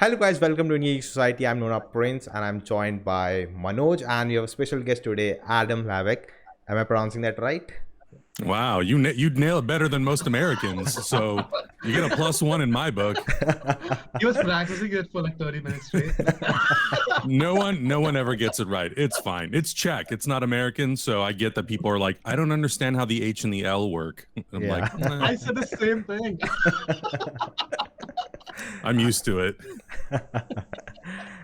Hello guys, welcome to Geek Society. I'm Nona Prince and I'm joined by Manoj and we have a special guest today, Adam Hlavac. Am I pronouncing that right? Wow, you'd nail it better than most Americans. So you get a +1 in my book. He was practicing it for like 30 minutes straight. No one ever gets it right. It's fine. It's Czech. It's not American. So I get that people are like, I don't understand how the H and the L work. I'm like, nah, I said the same thing. I'm used to it.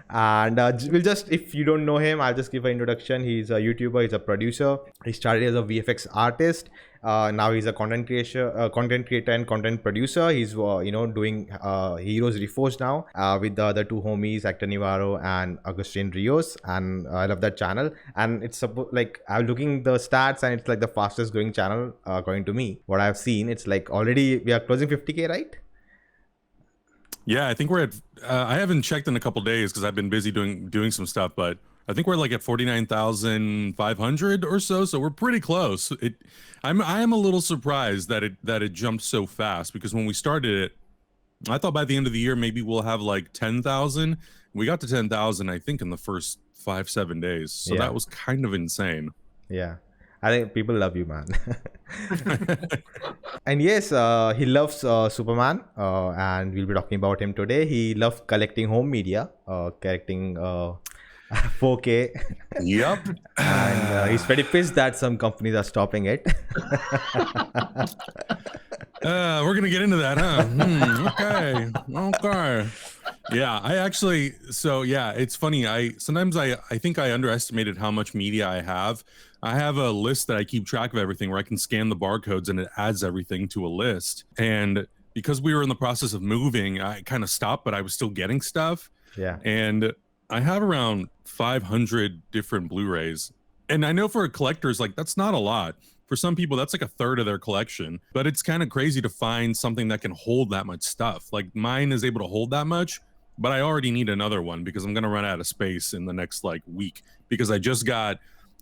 And we'll just, if you don't know him, I'll just give an introduction. He's a YouTuber, he's a producer. He started as a VFX artist. Now he's a content creator and content producer. He's doing Heroes Reforged now with the other two homies, Actor Navarro and Agustin Rios, and I love that channel. And it's like I'm looking the stats, and it's like the fastest growing channel according to me. What I've seen, it's like already we are closing 50K, right? Yeah, I think we're at. I haven't checked in a couple days because I've been busy doing some stuff, but I think we're like at 49,500 or so. So we're pretty close. I am a little surprised that it jumped so fast, because when we started it, I thought by the end of the year maybe we'll have like 10,000. We got to 10,000, I think, in the first 5-7 days. So Yeah. that was kind of insane. Yeah, I think people love you, man. And yes, he loves Superman, and we'll be talking about him today. He loves collecting home media, collecting 4K, Yep. and he's very pissed that some companies are stopping it. We're gonna get into that, huh? Okay. Yeah, it's funny. Sometimes I think I underestimated how much media I have. I have a list that I keep track of everything, where I can scan the barcodes and it adds everything to a list. And because we were in the process of moving, I kind of stopped, but I was still getting stuff. Yeah, And I have around 500 different Blu-rays. And I know for collectors, like, that's not a lot. For some people, that's like a third of their collection. But it's kind of crazy to find something that can hold that much stuff. Like, mine is able to hold that much, but I already need another one because I'm going to run out of space in the next like week, because I just got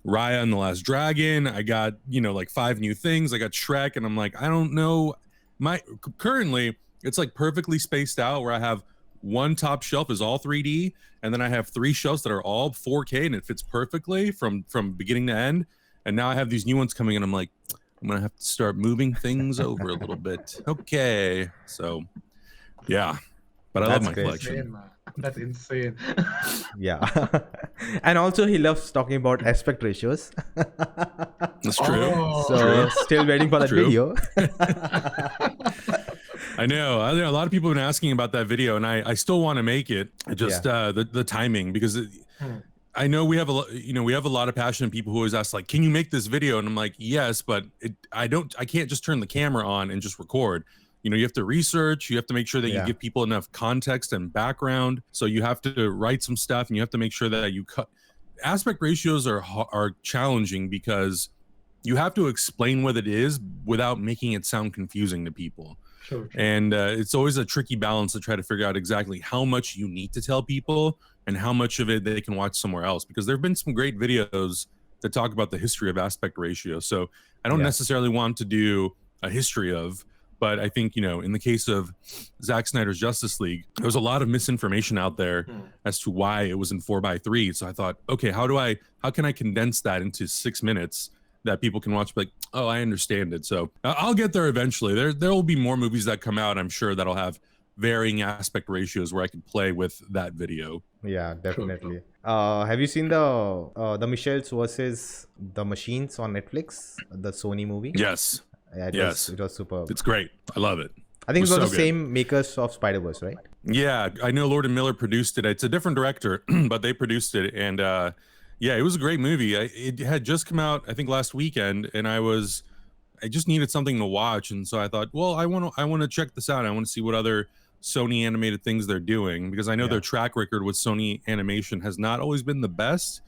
Raya and the Last Dragon. I got, like 5 new things. I got Shrek, and I'm like, I don't know. Currently it's like perfectly spaced out, where I have one top shelf is all 3D, and then I have 3 shelves that are all 4K, and it fits perfectly from beginning to end. And now I have these new ones coming in. I'm like, I'm gonna have to start moving things over a little bit. Okay, so yeah, but I love That's my great. collection. Insane, man. That's insane. yeah. And also he loves talking about aspect ratios. That's true. Oh. So still waiting for that True. video. I know a lot of people have been asking about that video, and I still want to make it. Just the timing, because I know we have a lot of passionate people who always ask, like, can you make this video? And I'm like, yes, but I can't just turn the camera on and just record. You have to research, you have to make sure that you give people enough context and background. So you have to write some stuff, and you have to make sure that you cut. Aspect ratios are challenging, because you have to explain what it is without making it sound confusing to people. Sure. And it's always a tricky balance to try to figure out exactly how much you need to tell people and how much of it they can watch somewhere else, because there have been some great videos that talk about the history of aspect ratio. So I don't necessarily want to do a history of, but I think, in the case of Zack Snyder's Justice League, there was a lot of misinformation out there as to why it was in 4:3. So I thought, okay, how can I condense that into 6 minutes that people can watch, like, oh, I understand it. So I'll get there eventually. There will be more movies that come out, I'm sure, that'll have varying aspect ratios where I can play with that video. Yeah, definitely. Have you seen the Michels versus the Machines on Netflix, the Sony movie? Yes. Yeah, it was superb. It's great. I love it. I think it was so the good. same makers of Spider-Verse, right? Yeah, I know Lord and Miller produced it. It's a different director, but they produced it. And yeah, it was a great movie. It had just come out, I think, last weekend, and I just needed something to watch. And so I thought, well, I want to check this out. I want to see what other Sony animated things they're doing, because I know their track record with Sony animation has not always been the best,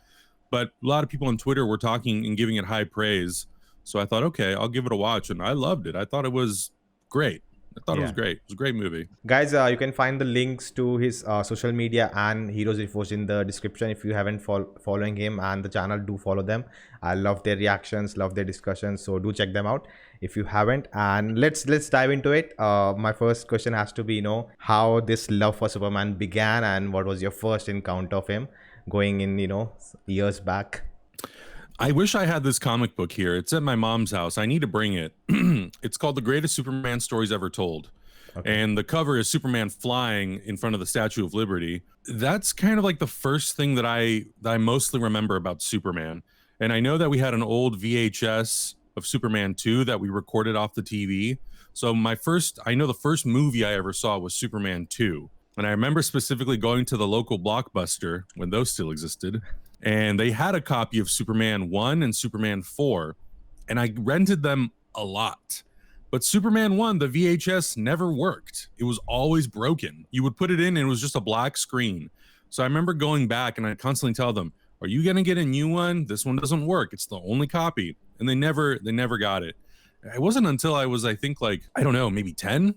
but a lot of people on Twitter were talking and giving it high praise. So I thought, okay, I'll give it a watch, and I loved it. I thought it was great. I thought it was Yeah. great. It was a great movie. Guys, you can find the links to his social media and Heroes Reforged in the description. If you haven't following him and the channel, do follow them. I love their reactions, love their discussions, so do check them out if you haven't. And let's dive into it. My first question has to be, how this love for Superman began, and what was your first encounter of him going in, years back. I wish I had this comic book here. It's at my mom's house. I need to bring it. It's called The Greatest Superman Stories Ever Told. Okay. And the cover is Superman flying in front of the Statue of Liberty. That's kind of like the first thing that I mostly remember about Superman. And I know that we had an old VHS of Superman 2 that we recorded off the TV. So I know the first movie I ever saw was Superman 2. And I remember specifically going to the local Blockbuster when those still existed. And they had a copy of Superman 1 and Superman 4. And I rented them a lot. But Superman 1, the VHS never worked. It was always broken. You would put it in and it was just a black screen. So I remember going back and I constantly tell them, are you going to get a new one? This one doesn't work. It's the only copy. And they never got it. It wasn't until I was, I think, maybe 10,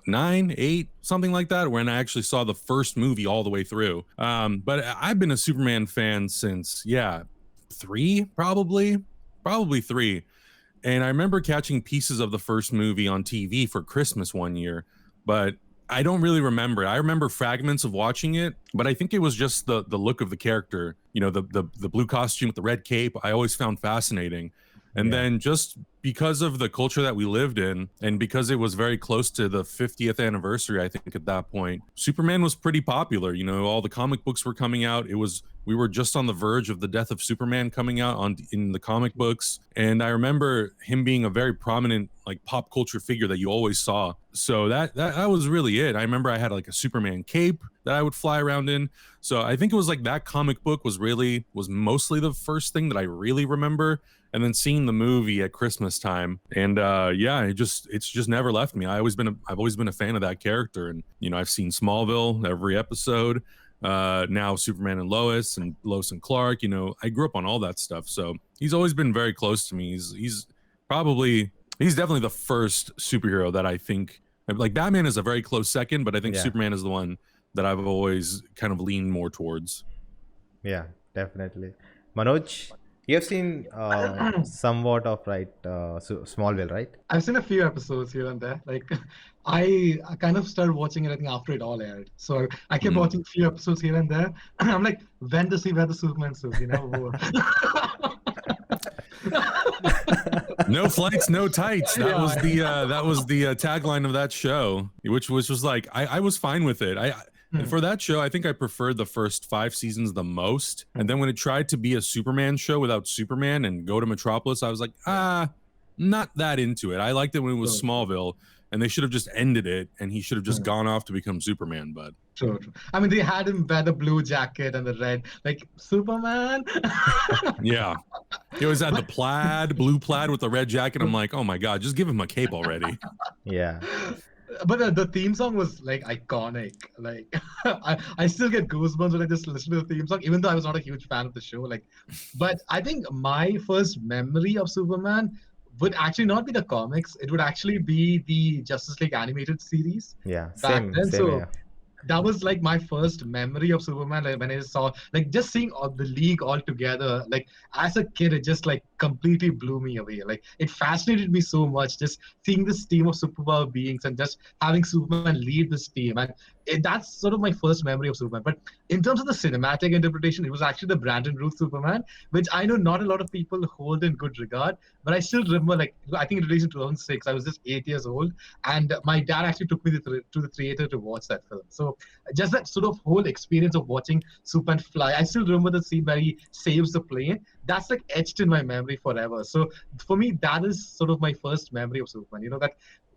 9, 8, something like that, when I actually saw the first movie all the way through. But I've been a Superman fan since, 3, probably 3. And I remember catching pieces of the first movie on TV for Christmas one year, but I don't really remember it. I remember fragments of watching it, but I think it was just the look of the character, the blue costume with the red cape. I always found fascinating. And then just because of the culture that we lived in, and because it was very close to the 50th anniversary, I think at that point, Superman was pretty popular. All the comic books were coming out. We were just on the verge of the death of Superman coming out in the comic books. And I remember him being a very prominent pop culture figure that you always saw. So that was really it. I remember I had a Superman cape that I would fly around in. So I think it was that comic book was mostly the first thing that I really remember. And then seeing the movie at Christmas time, and it's just never left me. I've always been a fan of that character, and I've seen Smallville every episode. Now Superman and Lois and Clark. I grew up on all that stuff, so he's always been very close to me. He's definitely the first superhero that I think, Batman is a very close second, but I think Superman is the one that I've always kind of leaned more towards. Yeah, definitely. Manoj, you have seen somewhat of Smallville, right? I've seen a few episodes here and there. I kind of started watching it, I think, after it all aired. So I kept watching a few episodes here and there. And I'm like, when does he wear the Superman suit? No flights, no tights. That was the tagline of that show, which was I was fine with it. And for that show, I think I preferred the first 5 seasons the most. And then when it tried to be a Superman show without Superman and go to Metropolis, I was like, not that into it. I liked it when it was Smallville, and they should have just ended it, and he should have just gone off to become Superman. But true. I mean, they had him wear the blue jacket and the red, Superman. Yeah. He always had the blue plaid with the red jacket. I'm like, oh my God, just give him a cape already. Yeah. But the theme song was iconic. I still get goosebumps when I just listen to the theme song, even though I was not a huge fan of the show. But I think my first memory of Superman would actually not be the comics. It would actually be the Justice League animated series. Yeah, back then. Same, yeah. That was my first memory of Superman. When I saw just seeing all the league all together, as a kid, it just completely blew me away. It fascinated me so much, just seeing this team of superpower beings and just having Superman lead this team. And that's sort of my first memory of Superman. But in terms of the cinematic interpretation, it was actually the Brandon Routh Superman, which I know not a lot of people hold in good regard. But I still remember, I think it released in 2006. I was just 8 years old, and my dad actually took me to the theater to watch that film. So just that sort of whole experience of watching Superman fly. I still remember the scene where he saves the plane. That's etched in my memory forever. So for me, that is sort of my first memory of Superman.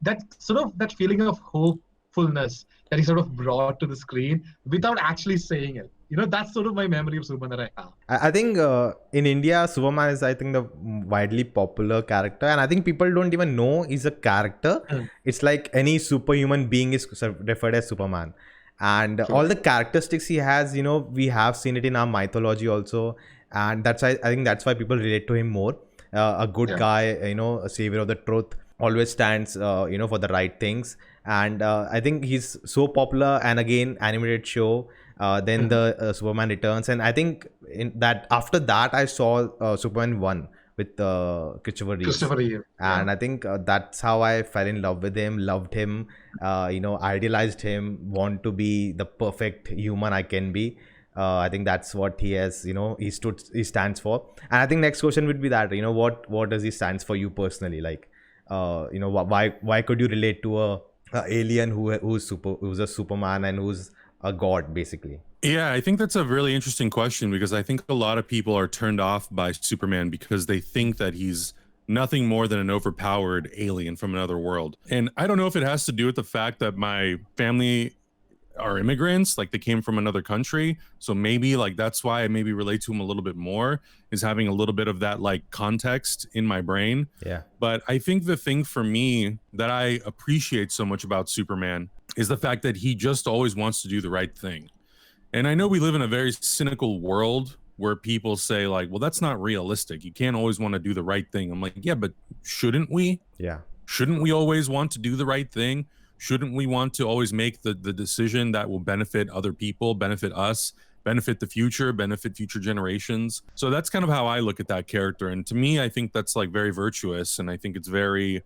That sort of that feeling of hopefulness that he sort of brought to the screen without actually saying it. That's sort of my memory of Superman that I have. I think in India, Superman is, I think, the widely popular character. And I think people don't even know he's a character. It's like any superhuman being is referred as Superman. And all the characteristics he has, we have seen it in our mythology also. And I think that's why people relate to him more. A good guy, a savior of the truth. always stands for the right things. And I think he's so popular. And again, animated show, then the Superman Returns, and I think in that after that I saw Superman 1 with Christopher Reeves. Christopher Reeve. And I think that's how I fell in love with him, loved him, idealized him, want to be the perfect human I can be. I think that's what he has, he stands for. And I think next question would be that, what does he stands for you personally? Like, why could you relate to a alien who's a Superman and who's a god basically? Yeah, I think that's a really interesting question, because I think a lot of people are turned off by Superman because they think that he's nothing more than an overpowered alien from another world. And I don't know if it has to do with the fact that my family are immigrants, like they came from another country. So maybe like that's why I maybe relate to him a little bit more, is having a little bit of that like context in my brain. Yeah. But I think the thing for me that I appreciate so much about Superman is the fact that he just always wants to do the right thing. And I know we live in a very cynical world where people say like, well, that's not realistic. You can't always want to do the right thing. I'm like, yeah, but shouldn't we? Yeah. Shouldn't we always want to do the right thing? Shouldn't we want to always make the decision that will benefit other people, benefit us, benefit the future, benefit future generations? So that's kind of how I look at that character. And to me, I think that's like very virtuous. And I think it's very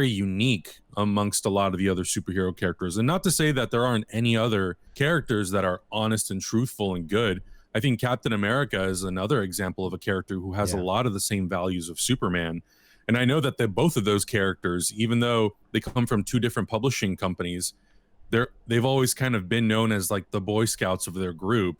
unique amongst a lot of the other superhero characters. And not to say that there aren't any other characters that are honest and truthful and good. I think Captain America is another example of a character who has a lot of the same values of Superman. And I know that both of those characters, even though they come from two different publishing companies, they've always kind of been known as like the Boy Scouts of their group,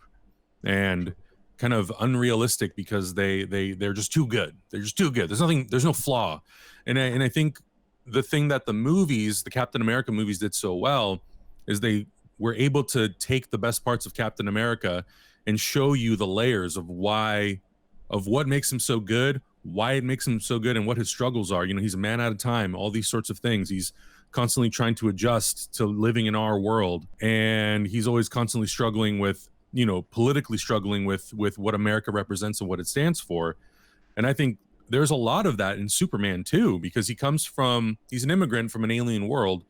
and kind of unrealistic because they're just too good. They're just too good. There's no flaw. And I think the thing that the Captain America movies did so well is they were able to take the best parts of Captain America and show you the layers of what makes him so good, why it makes him so good, and what his struggles are. He's a man at a time, all these sorts of things. He's constantly trying to adjust to living in our world, and he's always constantly struggling with, politically struggling with what America represents and what it stands for. And I think there's a lot of that in Superman too, because he's an immigrant from an alien world,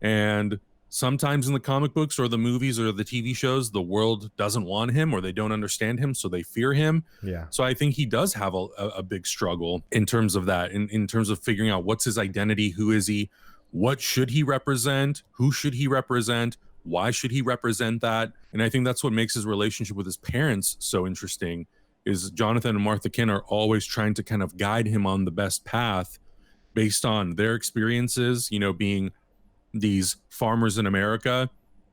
and sometimes in the comic books or the movies or the TV shows, the world doesn't want him or they don't understand him, so they fear him. Yeah. So I think he does have a big struggle in terms of that, in terms of figuring out what's his identity, who is he, what should he represent, who should he represent, why should he represent that. And I think that's what makes his relationship with his parents so interesting, is Jonathan and Martha Kent are always trying to kind of guide him on the best path based on their experiences, being these farmers in America.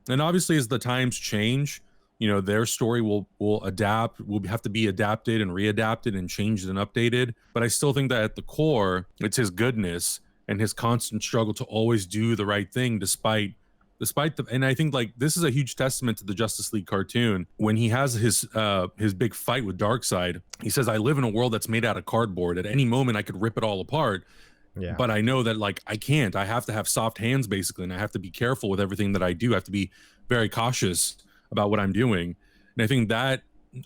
And obviously as the times change, their story will have to be adapted and readapted and changed and updated. But I still think that at the core, it's his goodness and his constant struggle to always do the right thing despite and I think like this is a huge testament to the Justice League cartoon. When he has his big fight with Darkseid, he says, I live in a world that's made out of cardboard. At any moment I could rip it all apart. Yeah. But I know that like I can't. I have to have soft hands basically, and I have to be careful with everything that I do. I have to be very cautious about what I'm doing. And I think that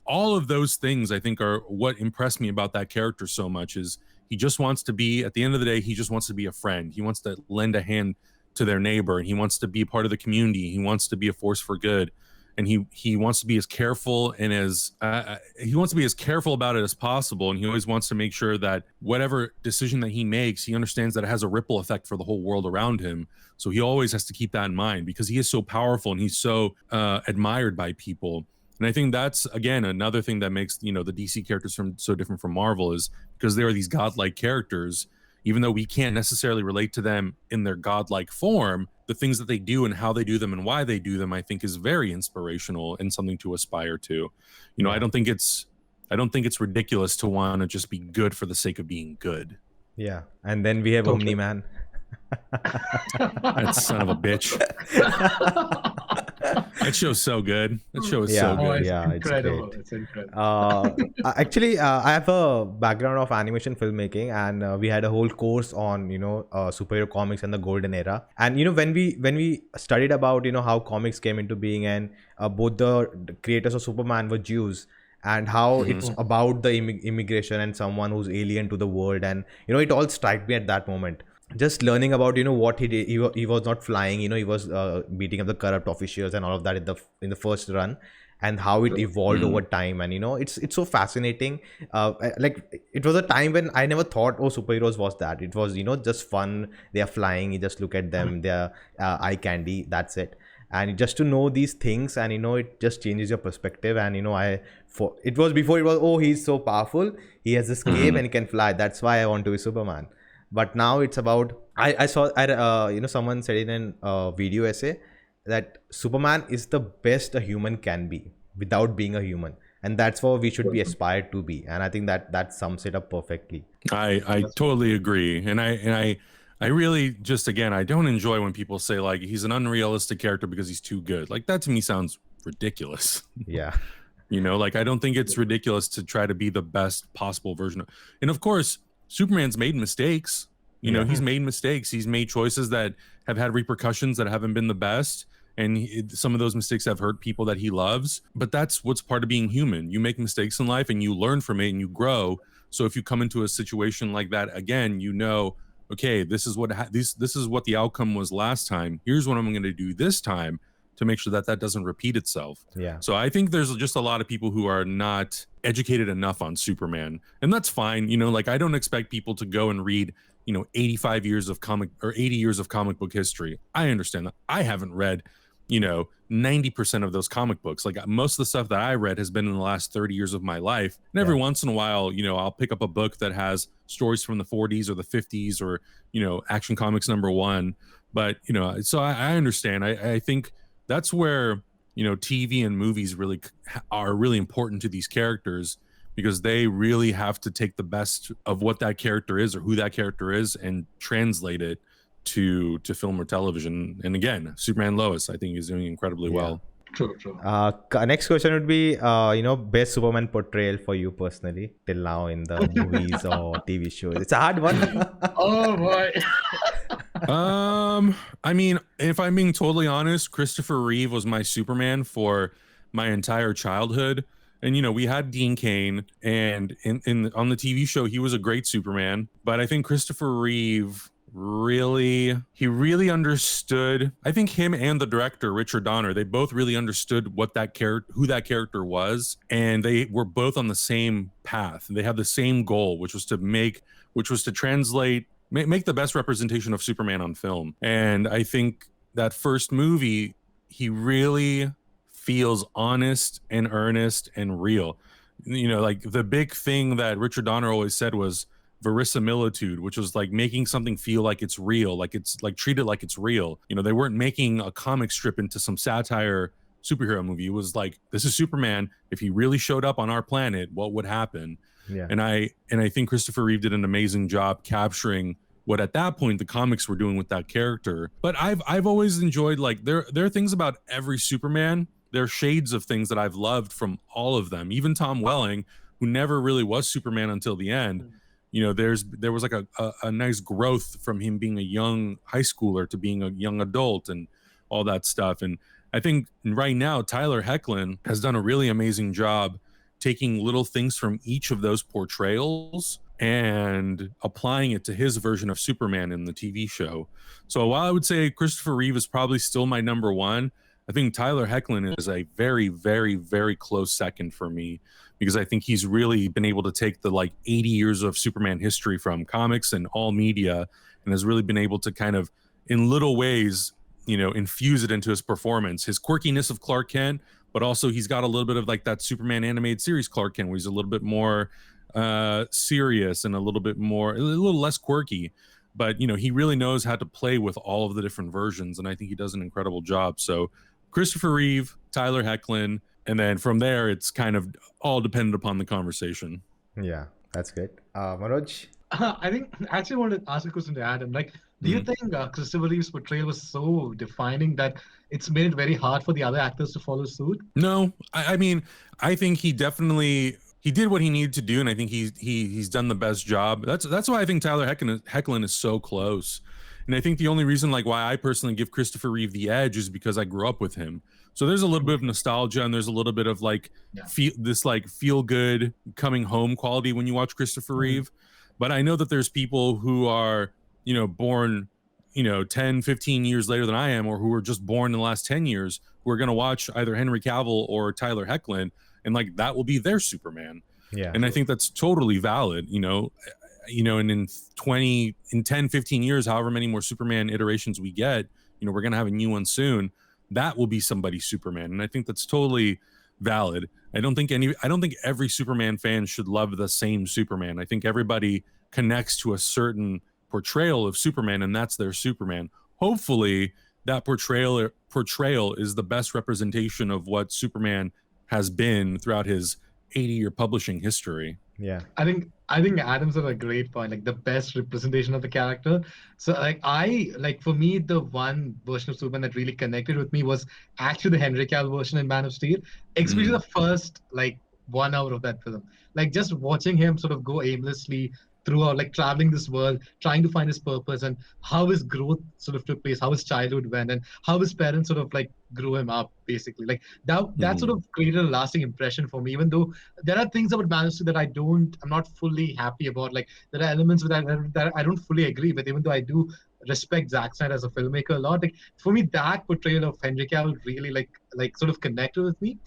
all of those things I think are what impressed me about that character so much. Is he just wants to be, at the end of the day, he just wants to be a friend. He wants to lend a hand to their neighbor, and he wants to be part of the community. He wants to be a force for good. And he wants to be as careful and he wants to be as careful about it as possible. And he always wants to make sure that whatever decision that he makes, he understands that it has a ripple effect for the whole world around him. So he always has to keep that in mind, because he is so powerful and he's so admired by people. And I think that's, again, another thing that makes, the DC characters so different from Marvel, is because they are these godlike characters. Even though we can't necessarily relate to them in their godlike form, the things that they do and how they do them and why they do them, I think is very inspirational and something to aspire to. I don't think it's ridiculous to want to just be good for the sake of being good. Yeah. And then we have Omni-Man. That son of a bitch. That show's so good. That show is so good. It's incredible. It's incredible. Actually, I have a background of animation filmmaking, and we had a whole course on superhero comics and the golden era. And when we studied about how comics came into being, and both the creators of Superman were Jews, and how Mhm. it's about the immigration and someone who's alien to the world. And it all struck me at that moment, just learning about what he did. He was not flying, he was beating up the corrupt officials and all of that in the first run, and how it evolved over time. And it's so fascinating. Like, it was a time when I never thought, oh, superheroes was that. It was just fun. They are flying, you just look at them, they're eye candy, that's it. And just to know these things, and it just changes your perspective. And it was before, it was, oh, he's so powerful, he has this cape and he can fly, that's why I want to be Superman. But now it's about, I saw, someone said in a video essay that Superman is the best a human can be without being a human, and that's what we should be aspired to be. And I think that sums it up perfectly. I totally agree, and I really, just again, I don't enjoy when people say like he's an unrealistic character because he's too good. Like, that to me sounds ridiculous. Yeah. Like, I don't think it's ridiculous to try to be the best possible version and of course Superman's made mistakes. He's made mistakes. He's made choices that have had repercussions that haven't been the best. And some of those mistakes have hurt people that he loves. But that's what's part of being human. You make mistakes in life and you learn from it and you grow. So if you come into a situation like that again, okay, this is what this is what the outcome was last time. Here's what I'm going to do this time to make sure that that doesn't repeat itself. Yeah. So I think there's just a lot of people who are not educated enough on Superman, and that's fine. Like, I don't expect people to go and read 85 years of comic or 80 years of comic book history. I understand that. I haven't read 90% of those comic books. Like, most of the stuff that I read has been in the last 30 years of my life. And every once in a while, I'll pick up a book that has stories from the 40s or the 50s or, Action Comics #1. But, so I understand. I think that's where, TV and movies really are really important to these characters, because they really have to take the best of what that character is or who that character is and translate it to film or television. And again, Superman and Lois, I think, is doing incredibly well. True. Next question would be, best Superman portrayal for you personally till now in the movies or TV shows. It's a hard one. Oh boy. I mean, if I'm being totally honest, Christopher Reeve was my Superman for my entire childhood. And we had Dean Cain, and on the TV show he was a great Superman. But I think Christopher Reeve really understood. I think him and the director Richard Donner, they both really understood who that character was, and they were both on the same path. They had the same goal, which was to translate, make the best representation of Superman on film. And I think that first movie, he really feels honest and earnest and real. Like, the big thing that Richard Donner always said was verisimilitude, which was like making something feel like it's real, like it's like treated like it's real. They weren't making a comic strip into some satire superhero movie. It was like, this is Superman. If he really showed up on our planet, what would happen? Yeah. And I think Christopher Reeve did an amazing job capturing what at that point the comics were doing with that character. But I've always enjoyed, like, there are things about every Superman. There are shades of things that I've loved from all of them. Even Tom Welling, who never really was Superman until the end. There was like a nice growth from him being a young high schooler to being a young adult and all that stuff. And I think right now Tyler Hoechlin has done a really amazing job taking little things from each of those portrayals and applying it to his version of Superman in the TV show. So while I would say Christopher Reeve is probably still my #1, I think Tyler Hoechlin is a very, very, very close second for me, because I think he's really been able to take the 80 years of Superman history from comics and all media, and has really been able to kind of, in little ways, infuse it into his performance. His quirkiness of Clark Kent, but also he's got a little bit of like that Superman animated series Clark Kent, where he's a little bit more serious and a little less quirky. But he really knows how to play with all of the different versions, and I think he does an incredible job. So Christopher Reeve, Tyler Hoechlin, and then from there it's kind of all dependent upon the conversation. Yeah, that's great. Manoj? I think I actually wanted to ask a question to Adam. Like, do you think Christopher Reeve's portrayal was so defining that it's made it very hard for the other actors to follow suit? No, I mean, I think he did what he needed to do, and I think he's done the best job. That's why I think Tyler Hoechlin is so close. And I think the only reason why I personally give Christopher Reeve the edge is because I grew up with him. So there's a little bit of nostalgia, and there's a little bit of like feel good coming home quality when you watch Christopher Reeve. But I know that there's people who are, born, 10, 15 years later than I am, or who were just born in the last 10 years, who are going to watch either Henry Cavill or Tyler Hoechlin, and like that will be their Superman. Yeah. And I think that's totally valid, and in 10, 15 years, however many more Superman iterations we get, we're going to have a new one soon. That will be somebody's Superman. And I think that's totally valid. I don't think every Superman fan should love the same Superman. I think everybody connects to a certain portrayal of Superman, and that's their Superman. Hopefully that portrayal is the best representation of what Superman has been throughout his 80-year publishing history. Yeah. I think Adam's at a great point, like the best representation of the character. So for me, the one version of Superman that really connected with me was actually the Henry Cavill version in Man of Steel, especially the first 1 hour of that film. Like just watching him sort of go aimlessly throughout, like traveling this world, trying to find his purpose, and how his growth sort of took place, how his childhood went, and how his parents sort of grew him up, basically. Like that sort of created a lasting impression for me, even though there are things about Man of Steel that I'm not fully happy about. Like there are elements with that I don't fully agree with, even though I do respect Zack Snyder as a filmmaker a lot. Like for me, that portrayal of Henry Cavill really like sort of connected with me.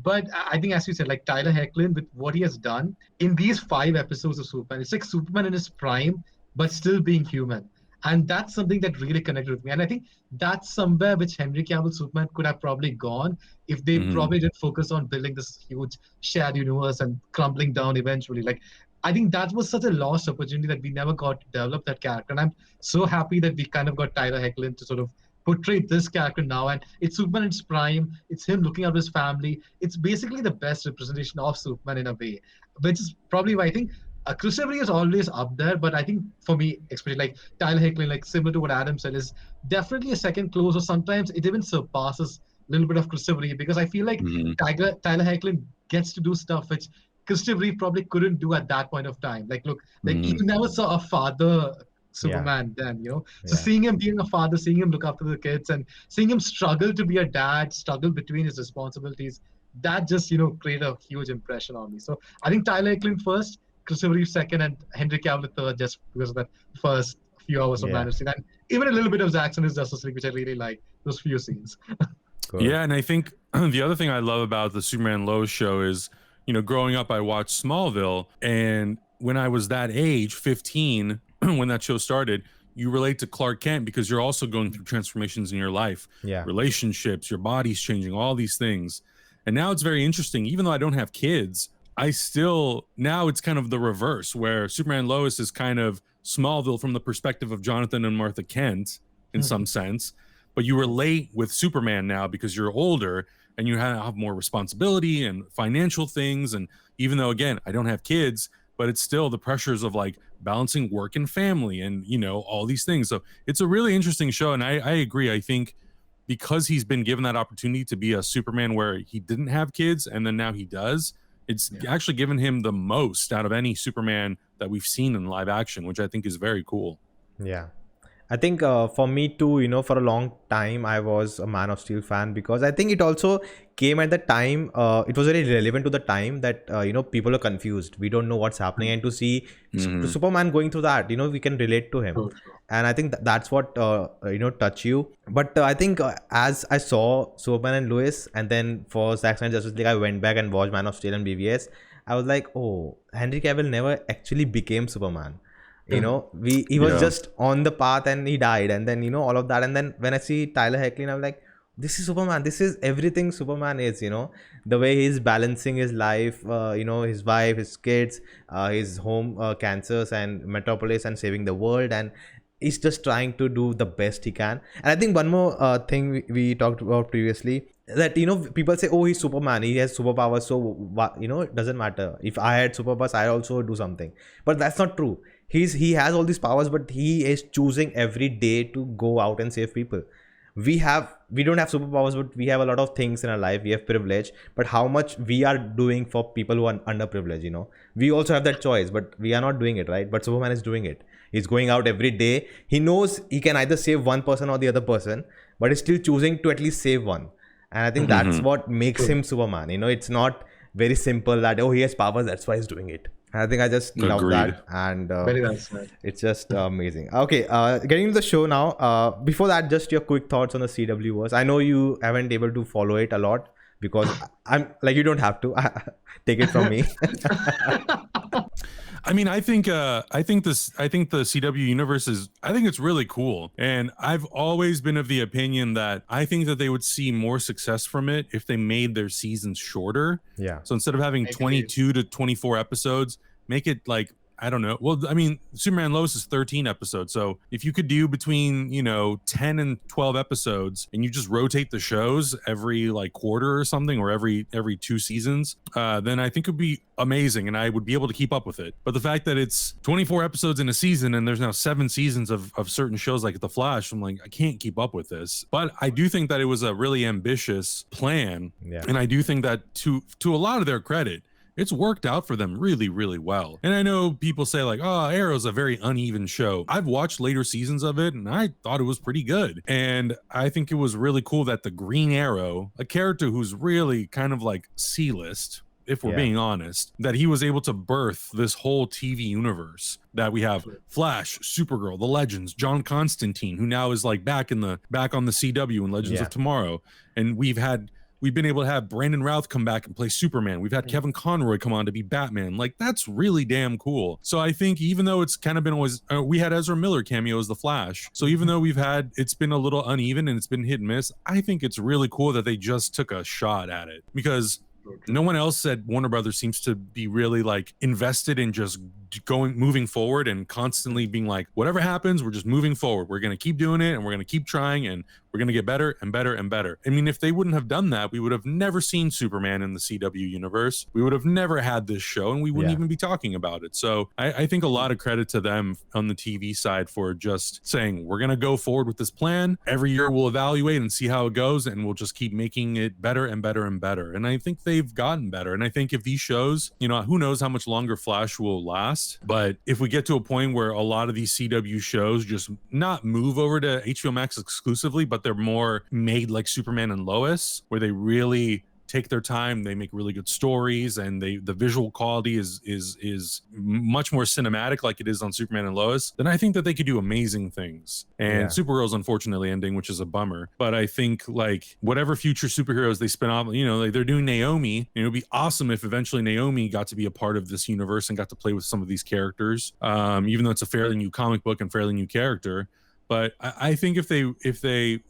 But I think, as you said, like Tyler Hoechlin, with what he has done in these 5 episodes of Superman, it's like Superman in his prime, but still being human. And that's something that really connected with me. And I think that's somewhere which Henry Cavill Superman could have probably gone if they probably did focus on building this huge shared universe and crumbling down eventually. Like, I think that was such a lost opportunity that we never got to develop that character. And I'm so happy that we kind of got Tyler Hoechlin to sort of portray this character now, and it's Superman in his prime. It's him looking after his family. It's basically the best representation of Superman in a way, which is probably why I think Christopher Reeve is always up there. But I think for me, especially like Tyler Hoechlin, like similar to what Adam said, is definitely a second close, or sometimes it even surpasses a little bit of Christopher Reeve, because I feel like Tyler Hoechlin gets to do stuff which Christopher Reeve probably couldn't do at that point of time. Like, look, like he never saw a father Superman then, so seeing him being a father, seeing him look after the kids, and seeing him struggle to be a dad, struggle between his responsibilities, that just created a huge impression on me. So I think Tyler Hoechlin first, Christopher Reeve second, and Henry Cavill third, just because of that first few hours of Man of Steel, and even a little bit of Zack Snyder's Justice League, which I really like, those few scenes. Cool. Yeah, and I think the other thing I love about the Superman and Lois show is, growing up I watched Smallville, and when I was that age, 15, when that show started, you relate to Clark Kent because you're also going through transformations in your life, relationships, your body's changing, all these things. And now it's very interesting. Even though I don't have kids, now it's kind of the reverse, where Superman and Lois is kind of Smallville from the perspective of Jonathan and Martha Kent in some sense. But you relate with Superman now because you're older and you have more responsibility and financial things. And even though, again, I don't have kids, but it's still the pressures of like balancing work and family and, all these things. So it's a really interesting show. And I agree. I think because he's been given that opportunity to be a Superman where he didn't have kids and then now he does, it's actually given him the most out of any Superman that we've seen in live action, which I think is very cool. Yeah. I think for me too, for a long time, I was a Man of Steel fan because I think it also came at the time, it was very relevant to the time that, people are confused. We don't know what's happening. And to see Superman going through that, we can relate to him. And I think that's what, touch you. But I think as I saw Superman and Lois, and then for Zack Snyder's Justice League, I went back and watched Man of Steel and BVS. I was like, oh, Henry Cavill never actually became Superman. He was just on the path and he died, and then all of that. And then when I see Tyler Hoechlin, I'm like, this is Superman. This is everything Superman is. The way he's balancing his life, his wife, his kids, his home cancers and Metropolis, and saving the world, and he's just trying to do the best he can. And I think one more thing we talked about previously, that people say, oh, he's Superman, he has superpowers, so it doesn't matter. If I had superpowers, I also do something. But that's not true. He has all these powers, but he is choosing every day to go out and save people. We don't have superpowers, but we have a lot of things in our life. We have privilege, but how much we are doing for people who are underprivileged, we also have that choice, but we are not doing it, right? But Superman is doing it. He's going out every day. He knows he can either save one person or the other person, but he's still choosing to at least save one. And I think that's what makes him Superman. You know, it's not very simple that, oh, he has powers, that's why he's doing it. And I think I just love that. And very well said. It's just amazing. Okay, getting to the show now. Before that, just your quick thoughts on the CW verse. I know you haven't able to follow it a lot because I'm like, you don't have to take it from me. I mean, I think the CW universe I think it's really cool. And I've always been of the opinion that I think that they would see more success from it if they made their seasons shorter. Yeah. So instead of having 22 to 24 episodes, make it like, I don't know. Well, I mean, Superman and Lois is 13 episodes. So if you could do between, 10 and 12 episodes and you just rotate the shows every like quarter or something, or every 2 seasons, then I think it would be amazing and I would be able to keep up with it. But the fact that it's 24 episodes in a season and there's now 7 seasons of certain shows like The Flash, I'm like, I can't keep up with this. But I do think that it was a really ambitious plan. Yeah. And I do think that to a lot of their credit, it's worked out for them really, really well. And I know people say like, oh, Arrow's a very uneven show. I've watched later seasons of it and I thought it was pretty good. And I think it was really cool that the Green Arrow, a character who's really kind of like C-list, if we're being honest, that he was able to birth this whole TV universe that we have Flash, Supergirl, The Legends, John Constantine, who now is like back on the CW in Legends of Tomorrow. And we've been able to have Brandon Routh come back and play Superman. We've had Kevin Conroy come on to be Batman. Like, that's really damn cool. So I think even though it's kind of been always, we had Ezra Miller cameo as the Flash. So even though it's been a little uneven and it's been hit and miss, I think it's really cool that they just took a shot at it, because no one else at Warner Brothers seems to be really like invested in just moving forward and constantly being like, whatever happens, we're just moving forward. We're going to keep doing it and we're going to keep trying and we're going to get better and better and better. I mean, if they wouldn't have done that, we would have never seen Superman in the CW universe. We would have never had this show and we wouldn't even be talking about it. So I think a lot of credit to them on the TV side for just saying, we're going to go forward with this plan. Every year we'll evaluate and see how it goes and we'll just keep making it better and better and better. And I think they've gotten better. And I think if these shows, who knows how much longer Flash will last, but if we get to a point where a lot of these CW shows just not move over to HBO Max exclusively, but they're more made like Superman and Lois, where they really take their time, they make really good stories, and the visual quality is much more cinematic like it is on Superman and Lois, then I think that they could do amazing things. And Supergirl's unfortunately ending, which is a bummer, but I think like whatever future superheroes they spin off, like they're doing Naomi, it would be awesome if eventually Naomi got to be a part of this universe and got to play with some of these characters, even though it's a fairly new comic book and fairly new character. But I think if they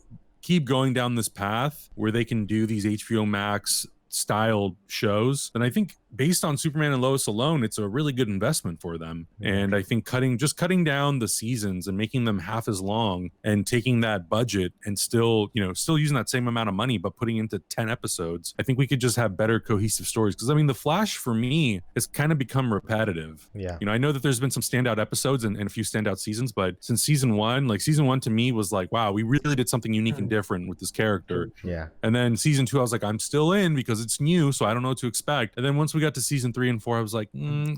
keep going down this path where they can do these HBO Max styled shows, then I think based on Superman and Lois alone, it's a really good investment for them. And I think cutting down the seasons and making them half as long and taking that budget and still using that same amount of money, but putting into 10 episodes, I think we could just have better cohesive stories. Because I mean, The Flash for me has kind of become repetitive. Yeah. I know that there's been some standout episodes and a few standout seasons, but since season one to me was like, wow, we really did something unique and different with this character. Yeah. And then season 2, I was like, I'm still in because it's new, so I don't know what to expect. And then once we got to season 3 and 4, I was like,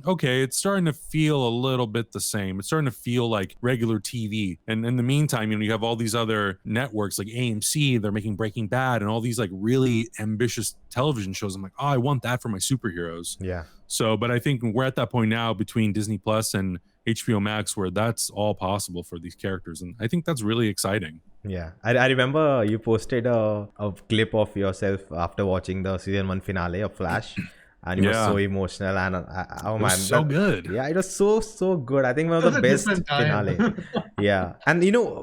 okay, it's starting to feel a little bit the same. It's starting to feel like regular TV. And in the meantime, you have all these other networks like AMC, they're making Breaking Bad and all these like really ambitious television shows. I'm like, oh, I want that for my superheroes. Yeah. So, but I think we're at that point now between Disney Plus and HBO Max where that's all possible for these characters. And I think that's really exciting. Yeah, I remember you posted a clip of yourself after watching the season 1 finale of Flash. And it was so emotional and oh man, so good. Yeah, it was so good. I think one of the best finale. Yeah, and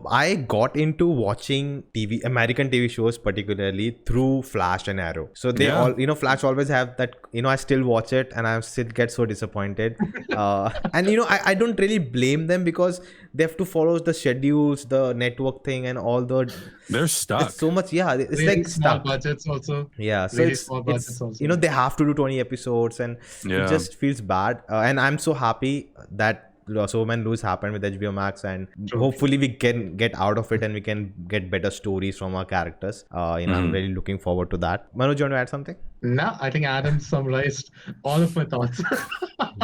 I got into watching American TV shows particularly through Flash and Arrow. So they all, Flash always have that. I still watch it and I still get so disappointed. And I don't really blame them because they have to follow the schedules, the network thing, and all the. They're stuck. It's so much. Yeah, it's really like small stuck. budgets also. Yeah, so it's also. They have to do 20 episodes and it just feels bad. And I'm so happy that Superman Lois happened with HBO Max, and hopefully we can get out of it and we can get better stories from our characters. I'm really looking forward to that. Manoj, you want to add something? No, I think Adam summarized all of my thoughts.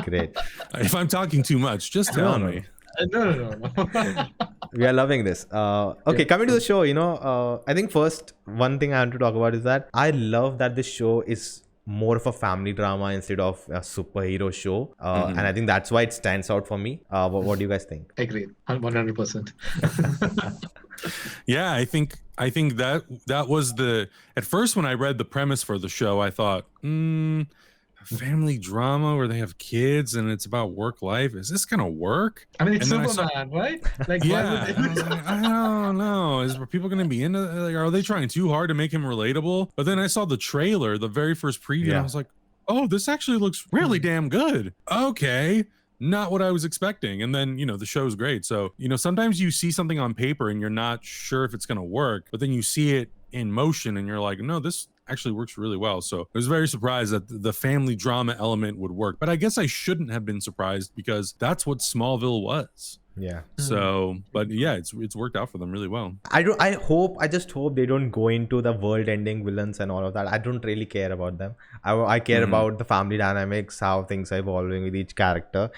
Great. If I'm talking too much, just tell me. No. We are loving this. Okay, Yeah. coming to the show, I think first one thing I want to talk about is that I love that this show is more of a family drama instead of a superhero show, and I think that's why it stands out for me. What do you guys think? Agreed. 100%. Yeah, I think that was the at first when I read the premise for the show, I thought, a family drama where they have kids and it's about work life. Is this gonna work? I mean, it's And then I Superman, right? Like, why would Yeah, they and I was like, I don't know. Are people gonna be into? Like, are they trying too hard to make him relatable? But then I saw the trailer, the very first preview, and I Yeah. was like, oh, this actually looks really damn good. Okay. Not what I was expecting. And then, the show's great. So, sometimes you see something on paper and you're not sure if it's going to work, but then you see it in motion and you're like, no, this actually works really well. So I was very surprised that the family drama element would work. But I guess I shouldn't have been surprised because that's what Smallville was. Yeah. So, but yeah, it's worked out for them really well. I just hope they don't go into the world-ending villains and all of that. I don't really care about them. I care about the family dynamics, how things are evolving with each character.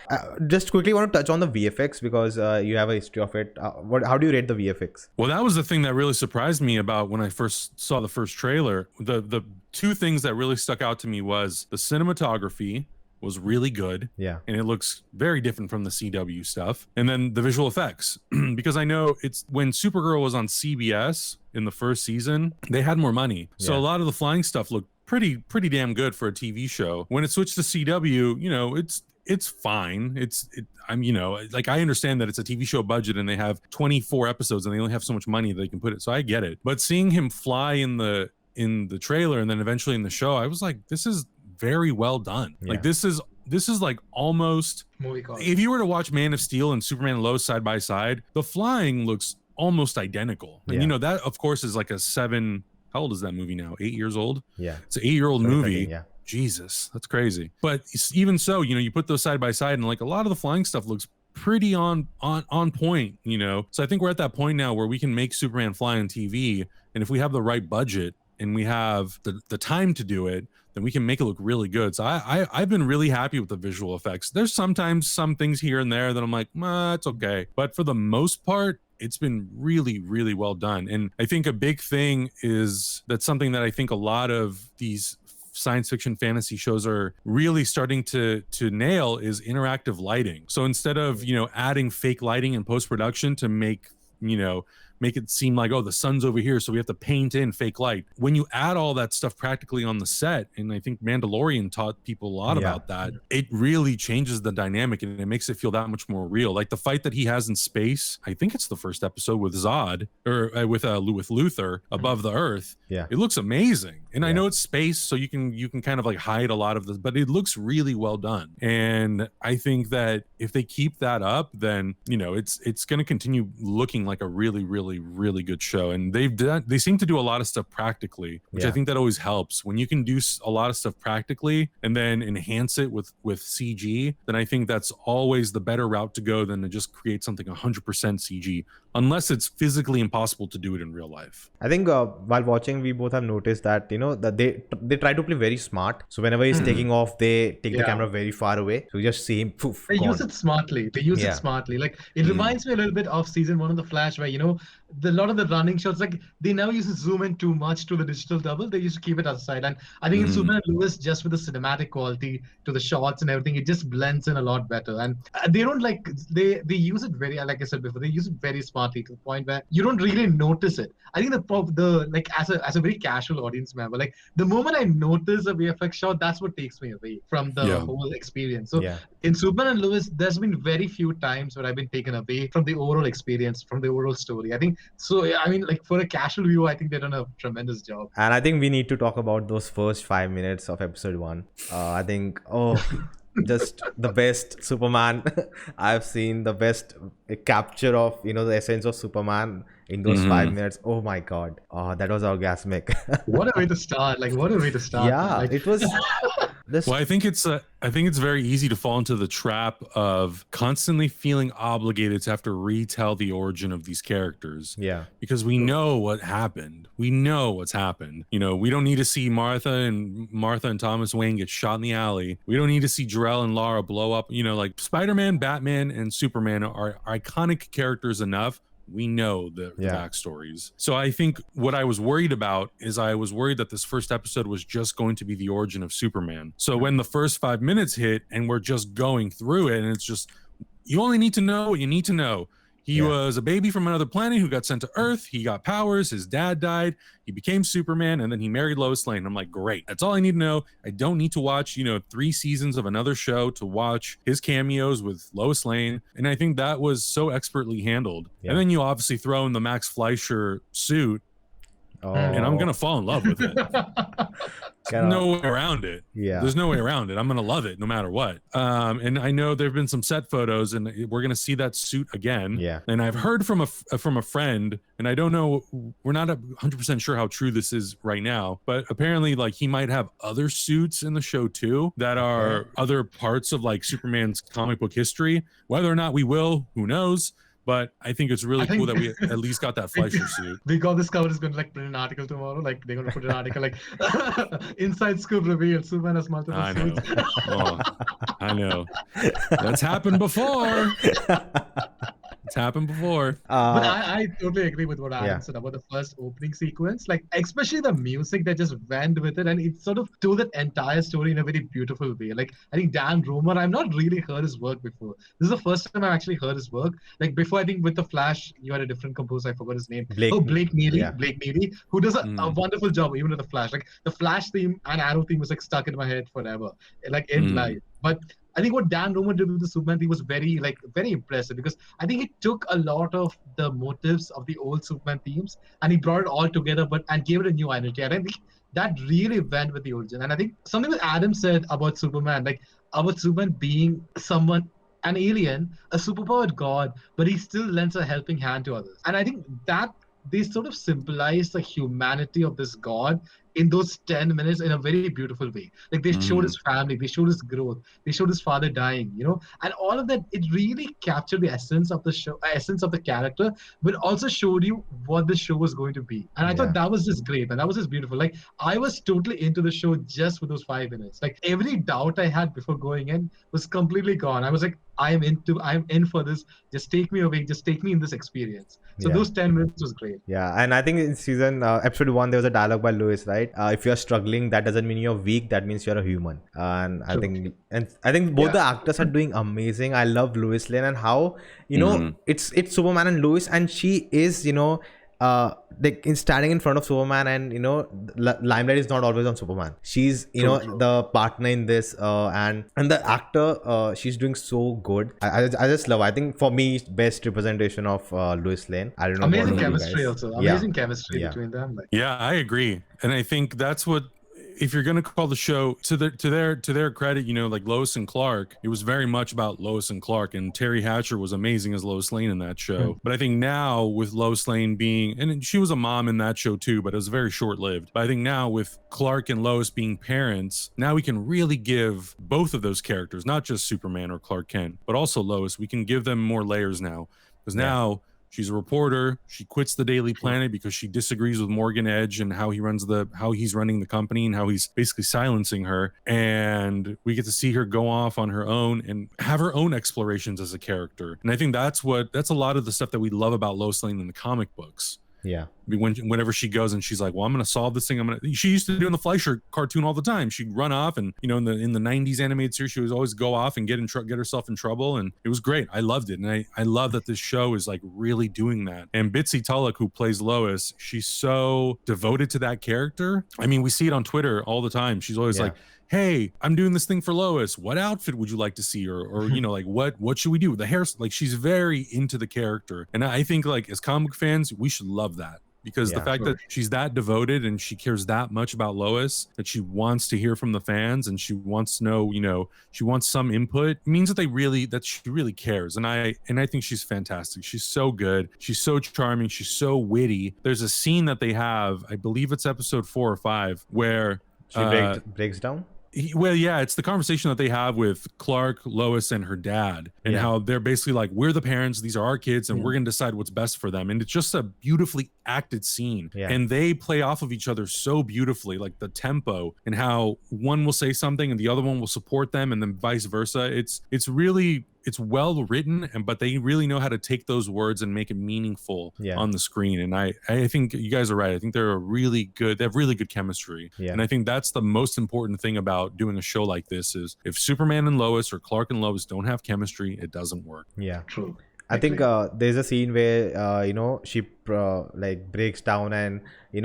Just quickly want to touch on the VFX because you have a history of it. How do you rate the VFX? Well, that was the thing that really surprised me about when I first saw the first trailer. The two things that really stuck out to me was the cinematography was really good. Yeah. And it looks very different from the CW stuff. And then the visual effects, because I know it's when Supergirl was on CBS in the first season, they had more money. So Yeah. a lot of the flying stuff looked pretty damn good for a TV show. When it switched to CW, it's fine. Like I understand that it's a TV show budget and they have 24 episodes and they only have so much money they can put it. So I get it. But seeing him fly in the trailer and then eventually in the show, I was like, this is very well done. Yeah. Like this is like almost, movie called? if you were to watch Man of Steel and Superman and Lois side by side, the flying looks almost identical. And Yeah. that of course is like how old is that movie now? 8 years old? Yeah. It's an 8-year-old movie. Yeah. Jesus, that's crazy. But even so, you put those side by side and like a lot of the flying stuff looks pretty on point, So I think we're at that point now where we can make Superman fly on TV, and if we have the right budget and we have the time to do it, then we can make it look really good. So I've been really happy with the visual effects. There's sometimes some things here and there that I'm like, it's okay. But for the most part, it's been really, really well done. And I think a big thing is that's something that I think a lot of these science fiction fantasy shows are really starting to nail is interactive lighting. So instead of, adding fake lighting in post-production to make it seem like, oh, the sun's over here, so we have to paint in fake light. When you add all that stuff practically on the set, and I think Mandalorian taught people a lot about that, it really changes the dynamic and it makes it feel that much more real. Like the fight that he has in space, I think it's the first episode with Zod, or with Luthor above the Earth. Yeah. It looks amazing. And I know it's space, so you can kind of like hide a lot of this, but it looks really well done. And I think that if they keep that up, then it's going to continue looking like a really, really, really good show. And they seem to do a lot of stuff practically, which I think that always helps. When you can do a lot of stuff practically and then enhance it with CG, then I think that's always the better route to go than to just create something 100% CG, unless it's physically impossible to do it in real life. I think while watching, we both have noticed that that they try to play very smart. So whenever he's taking off, they take the camera very far away. So you just see him. Poof, They gone. use it smartly. Like it reminds me a little bit of season 1 of The Flash, where a lot of the running shots, like they never used to zoom in too much to the digital double. They used to keep it aside. And I think in Superman and Lois, just with the cinematic quality to the shots and everything, it just blends in a lot better. And they don't they use it very, like I said before, they use it very smartly to the point where you don't really notice it. I think as a very casual audience member, like the moment I notice a VFX shot, that's what takes me away from the whole experience. So in Superman and Lois, there's been very few times where I've been taken away from the overall experience, from the overall story. I think so. I mean, like for a casual viewer, I think they've done a tremendous job. And I think we need to talk about those first 5 minutes of episode 1. I think, just the best Superman I've seen, the best capture of, the essence of Superman in those 5 minutes. Oh my God. That was orgasmic. What a way to start. Like, what a way to start. Yeah, Like, it was this. Well, I think it's very easy to fall into the trap of constantly feeling obligated to have to retell the origin of these characters. Yeah. Because we know what happened. We know what's happened. You know, we don't need to see Martha and Thomas Wayne get shot in the alley. We don't need to see Jor-El and Lara blow up. You know, like Spider-Man, Batman, and Superman are iconic characters enough. We know the backstories. So I think what I was worried about is I was worried that this first episode was just going to be the origin of Superman. So when the first 5 minutes hit and we're just going through it and it's just, you only need to know what you need to know. He was a baby from another planet who got sent to Earth. He got powers. His dad died. He became Superman, and then he married Lois Lane. I'm like, great. That's all I need to know. I don't need to watch, 3 seasons of another show to watch his cameos with Lois Lane. And I think that was so expertly handled. Yeah. And then you obviously throw in the Max Fleischer suit, and I'm gonna fall in love with it. There's no way around it. Yeah, there's no way around it. I'm gonna love it no matter what. And I know there've been some set photos, and we're gonna see that suit again. Yeah. And I've heard from a friend, and I don't know, we're not 100% sure how true this is right now, but apparently, like, he might have other suits in the show too that are other parts of like Superman's comic book history. Whether or not we will, who knows? But I think it's really cool that we at least got that Fleischer suit. We got this cover is going to like print an article tomorrow. Like they're going to put an article like inside scoop revealed Superman has multiple suits. I know. That's happened before. It's happened before. But I totally agree with what Adam said about the first opening sequence. Like, especially the music that just went with it. And it sort of told that entire story in a very beautiful way. Like, I think Dan Romer, I've not really heard his work before. This is the first time I've actually heard his work. Like, before, I think with The Flash, you had a different composer. I forgot his name. Blake Neely. Yeah. Blake Neely, who does a wonderful job, even with The Flash. Like, the Flash theme and Arrow theme was like stuck in my head forever. Like, in life. But I think what Dan Romer did with the Superman theme was very impressive, because I think he took a lot of the motives of the old Superman themes and he brought it all together, and gave it a new identity. And I think that really went with the origin. And I think something that Adam said about Superman, like about Superman being an alien, a superpowered god, but he still lends a helping hand to others. And I think that they sort of symbolize the humanity of this god in those 10 minutes in a very beautiful way. Like, they showed his family, they showed his growth, they showed his father dying, and all of that. It really captured the essence of the show, essence of the character, but also showed you what the show was going to be. And I thought that was just great, and that was just beautiful. Like, I was totally into the show just for those 5 minutes. Like, every doubt I had before going in was completely gone. I was like, I'm in for this. Just take me away. Just take me in this experience. So those 10 minutes was great. Yeah, and I think in season episode 1 there was a dialogue by Lois, right? If you're struggling, that doesn't mean you're weak. That means you're a human. And I think both the actors are doing amazing. I love Lois Lane and how it's Superman and Lois, and she is like standing in front of Superman, and limelight is not always on Superman. She's the partner in this, and the actor, she's doing so good. I just love. I think for me, best representation of Lois Lane. I don't know. Amazing chemistry also. Amazing chemistry between them. Like. Yeah, I agree, and I think that's what. If you're going to call the show to their credit, like Lois and Clark, it was very much about Lois and Clark, and Terry Hatcher was amazing as Lois Lane in that show. But I think now with Lois Lane being, and she was a mom in that show too, but it was very short-lived. But I think now with Clark and Lois being parents, now we can really give both of those characters, not just Superman or Clark Kent, but also Lois, we can give them more layers now, because now she's a reporter. She quits the Daily Planet because she disagrees with Morgan Edge and how he's running the company and how he's basically silencing her. And we get to see her go off on her own and have her own explorations as a character. And I think that's a lot of the stuff that we love about Lois Lane in the comic books. Yeah. Whenever she goes and she's like, well, I'm going to solve this thing. She used to do in the Fleischer cartoon all the time. She'd run off, and in the 90s animated series, she would always go off and get herself in trouble. And it was great. I loved it. And I love that this show is like really doing that. And Bitsy Tulloch, who plays Lois, she's so devoted to that character. I mean, we see it on Twitter all the time. She's always like, hey, I'm doing this thing for Lois. What outfit would you like to see? Or like, what should we do? The hair, like, she's very into the character. And I think, like, as comic fans, we should love that. Because the fact that she's that devoted and she cares that much about Lois, that she wants to hear from the fans and she wants to know, she wants some input, means that she really cares. And I think she's fantastic. She's so good. She's so charming. She's so witty. There's a scene that they have, I believe it's episode 4 or 5, where she breaks down. Well, yeah, it's the conversation that they have with Clark, Lois, and her dad, and how they're basically like, we're the parents, these are our kids, and we're going to decide what's best for them. And it's just a beautifully acted scene. And they play off of each other so beautifully, like the tempo and how one will say something and the other one will support them, and then vice versa. It's really, it's well written, but they really know how to take those words and make it meaningful on the screen. And I think you guys are right. I think they have really good chemistry. And I think that's the most important thing about doing a show like this is if Superman and Lois or Clark and Lois don't have chemistry, it doesn't work. True. I think there's a scene where she like breaks down and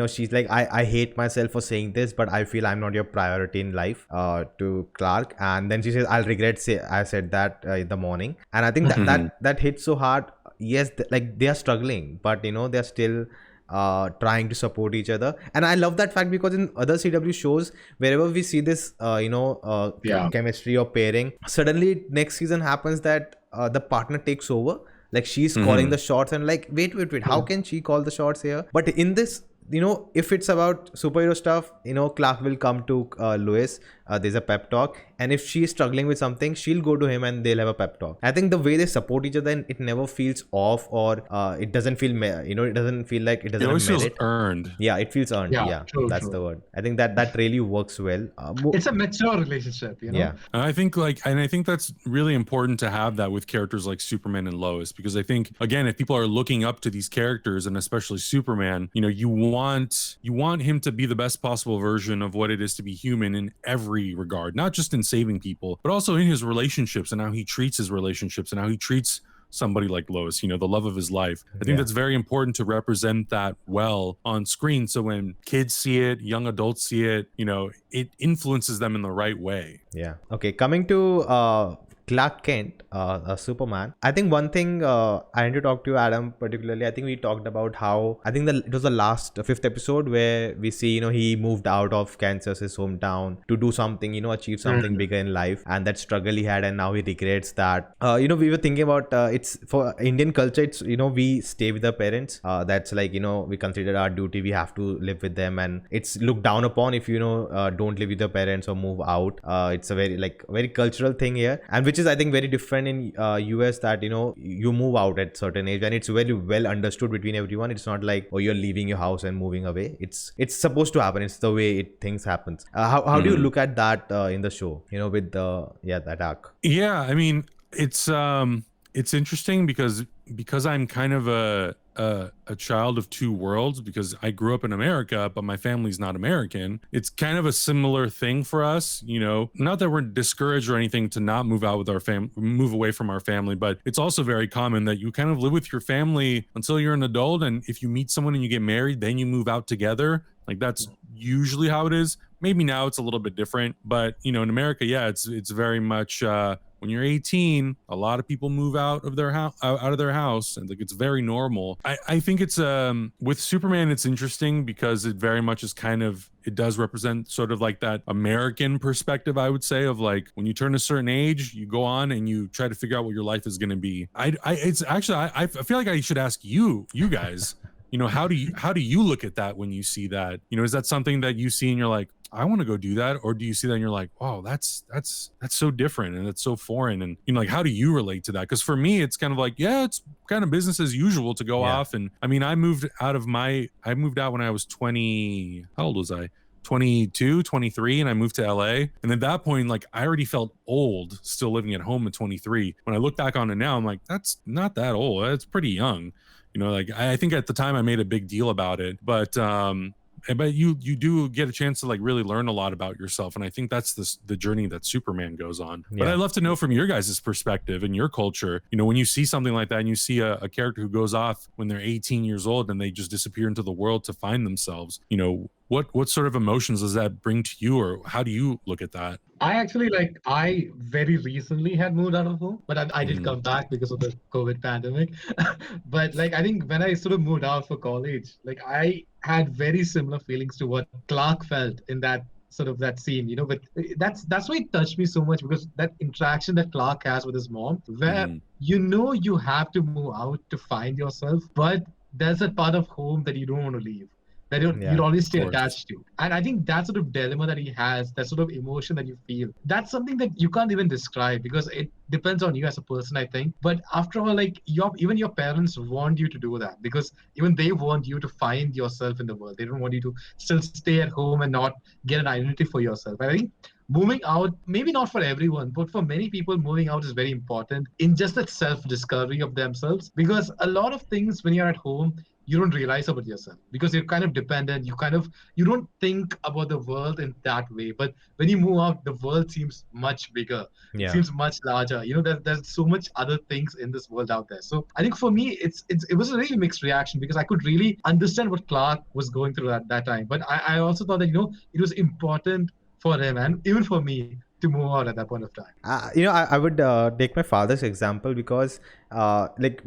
she's like, I hate myself for saying this, but I feel I'm not your priority in life, to Clark. And then she says, I'll regret I said that in the morning. And I think that hits so hard. Yes, like they are struggling, but they're still trying to support each other. And I love that fact because in other CW shows, wherever we see this chemistry or pairing, suddenly next season happens that the partner takes over, like she's calling the shots, and like wait, how can she call the shots here? But in this, if it's about superhero stuff, Clark will come to Lois. There's a pep talk, and if she's struggling with something, she'll go to him and they'll have a pep talk. I think the way they support each other, and it never feels off, or it doesn't feel it doesn't feel like it doesn't. It always feels earned. Yeah, it feels earned. True, that's the word. I think that really works well. It's a mature relationship, Yeah, and I think that's really important to have that with characters like Superman and Lois, because I think, again, if people are looking up to these characters, and especially Superman, you want him to be the best possible version of what it is to be human in every regard, not just in saving people, but also in his relationships and how he treats his relationships and how he treats somebody like Lois, the love of his life. I think that's very important to represent that well on screen. So when kids see it, young adults see it, it influences them in the right way. Yeah. Okay. Coming to Clark Kent, Superman. I think one thing I need to talk to you, Adam, particularly. I think we talked about how it was the last fifth episode where we see he moved out of Kansas, his hometown, to do something, achieve something bigger in life, and that struggle he had, and now he regrets that. We were thinking about it's for Indian culture. It's we stay with our parents. That's like we consider our duty. We have to live with them, and it's looked down upon if don't live with your parents or move out. It's a very cultural thing here, and which is I think very different in US, that you move out at certain age, and it's very well understood between everyone. It's not like, oh, you're leaving your house and moving away. It's supposed to happen. It's the way things happens. How do you look at that in the show, with that arc? Yeah, I mean, it's interesting because I'm kind of a child of two worlds, because I grew up in America, but my family's not American. It's kind of a similar thing for us, not that we're discouraged or anything to not move out with move away from our family, but it's also very common that you kind of live with your family until you're an adult. And if you meet someone and you get married, then you move out together. Like that's usually how it is. Maybe now it's a little bit different, but in America, it's very much, when you're 18, a lot of people move out of their house, and like it's very normal. I think it's with Superman, it's interesting because it very much is it does represent sort of like that American perspective, I would say, of like when you turn a certain age, you go on and you try to figure out what your life is going to be. I feel like I should ask you guys, how do you look at that when you see that? Is that something that you see and you're like, I want to go do that? Or do you see that and you're like, wow, that's so different and it's so foreign? And like, how do you relate to that? Because for me, it's kind of like, it's kind of business as usual to go off. And I mean, I moved out when I was 20. How old was I? 22, 23, and I moved to LA. And at that point, like I already felt old still living at home at 23. When I look back on it now, I'm like, that's not that old. That's pretty young. Like I think at the time I made a big deal about it, but you do get a chance to like really learn a lot about yourself, and I think that's the journey that Superman goes on. But I'd love to know from your guys' perspective and your culture, when you see something like that and you see a character who goes off when they're 18 years old and they just disappear into the world to find themselves, what sort of emotions does that bring to you, or how do you look at that? I actually I very recently had moved out of home, but I did come back because of the COVID pandemic. But I think when I sort of moved out for college, I had very similar feelings to what Clark felt in that sort of that scene, but that's why it touched me so much, because that interaction that Clark has with his mom, where you have to move out to find yourself, but there's a part of home that you don't want to leave. that you'll Yeah, always stay course. attached to. And I think that sort of dilemma that he has, that sort of emotion that you feel, that's something that you can't even describe because it depends on you as a person, I think. But after all, like even your parents want you to do that because even they want you to find yourself in the world. They don't want you to still stay at home and not get an identity for yourself. I think moving out, maybe not for everyone, but for many people, moving out is very important in just that self-discovery of themselves. Because a lot of things when you're at home, you don't realize about yourself because you're kind of dependent. You don't think about the world in that way. But when you move out, the world seems much bigger. It yeah. seems much larger. There's so much other things in this world out there. So I think for me, it was a really mixed reaction because I could really understand what Clark was going through at that time. But I also thought that it was important for him and even for me to move out at that point of time. I would take my father's example because